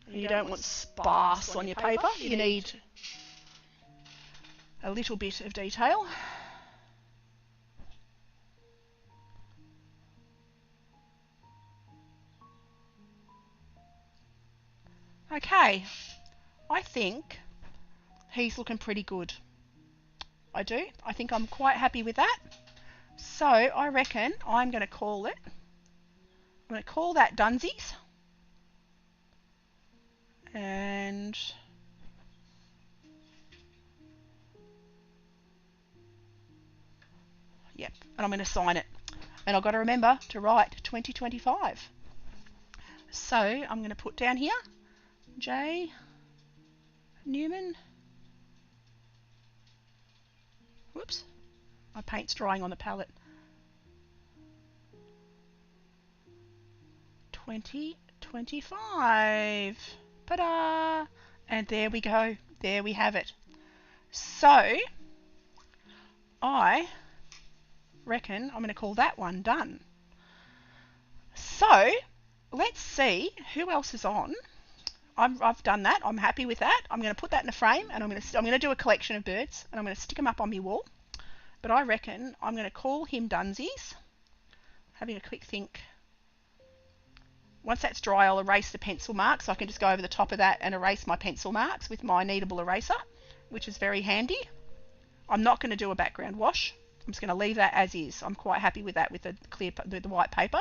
And you don't want sparse on your paper. You need a little bit of detail. Okay, I think he's looking pretty good. I do. I think I'm quite happy with that. So I reckon I'm going to call it. I'm going to call that Dunsies. And yep, and I'm going to sign it. And I've got to remember to write 2025. So I'm going to put down here J. Newman. Whoops, my paint's drying on the palette. 2025. Ta-da! And there we go. There we have it. So I reckon I'm going to call that one done. So let's see who else is on. I've done that. I'm happy with that. I'm going to put that in a frame, and I'm going to do a collection of birds, and I'm going to stick them up on my wall. But I reckon I'm going to call him Dunsies. Having a quick think. Once that's dry, I'll erase the pencil marks, so I can just go over the top of that and erase my pencil marks with my kneadable eraser, which is very handy. I'm not going to do a background wash. I'm just going to leave that as is. I'm quite happy with that with the white paper.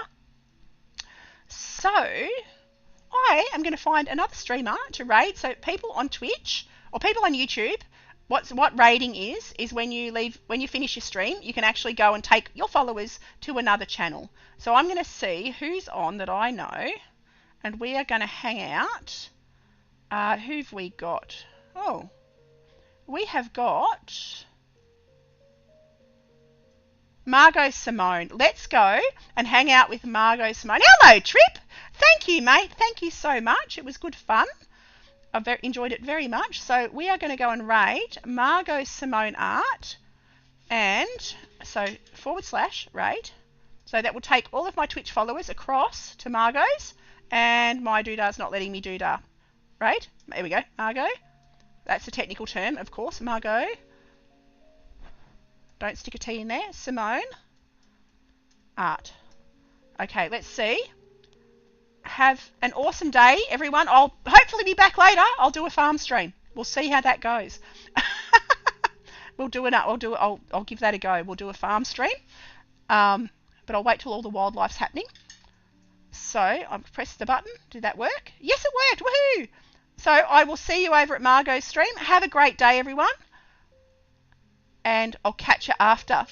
So I am going to find another streamer to raid. So people on Twitch or people on YouTube, what raiding is when you finish your stream, you can actually go and take your followers to another channel. So I'm going to see who's on that I know, and we are going to hang out. Who've we got? Oh, we have got Margot Simone. Let's go and hang out with Margot Simone. Hello, Trip. Thank you, mate. Thank you so much. It was good fun. I enjoyed it very much. So we are going to go and raid Margot Simone Art, and so / raid. So that will take all of my Twitch followers across to Margot's, and my doodah's not letting me doodah. Raid. There we go. Margot. That's a technical term, of course. Margot. Don't stick a T in there. Simone Art. Okay, let's see. Have an awesome day, everyone. I'll hopefully be back later. I'll do a farm stream. We'll see how that goes. I'll give that a go. We'll do a farm stream. But I'll wait till all the wildlife's happening. So I've pressed the button. Did that work? Yes, it worked. Woohoo! So I will see you over at Margot's stream. Have a great day, everyone. And I'll catch you after.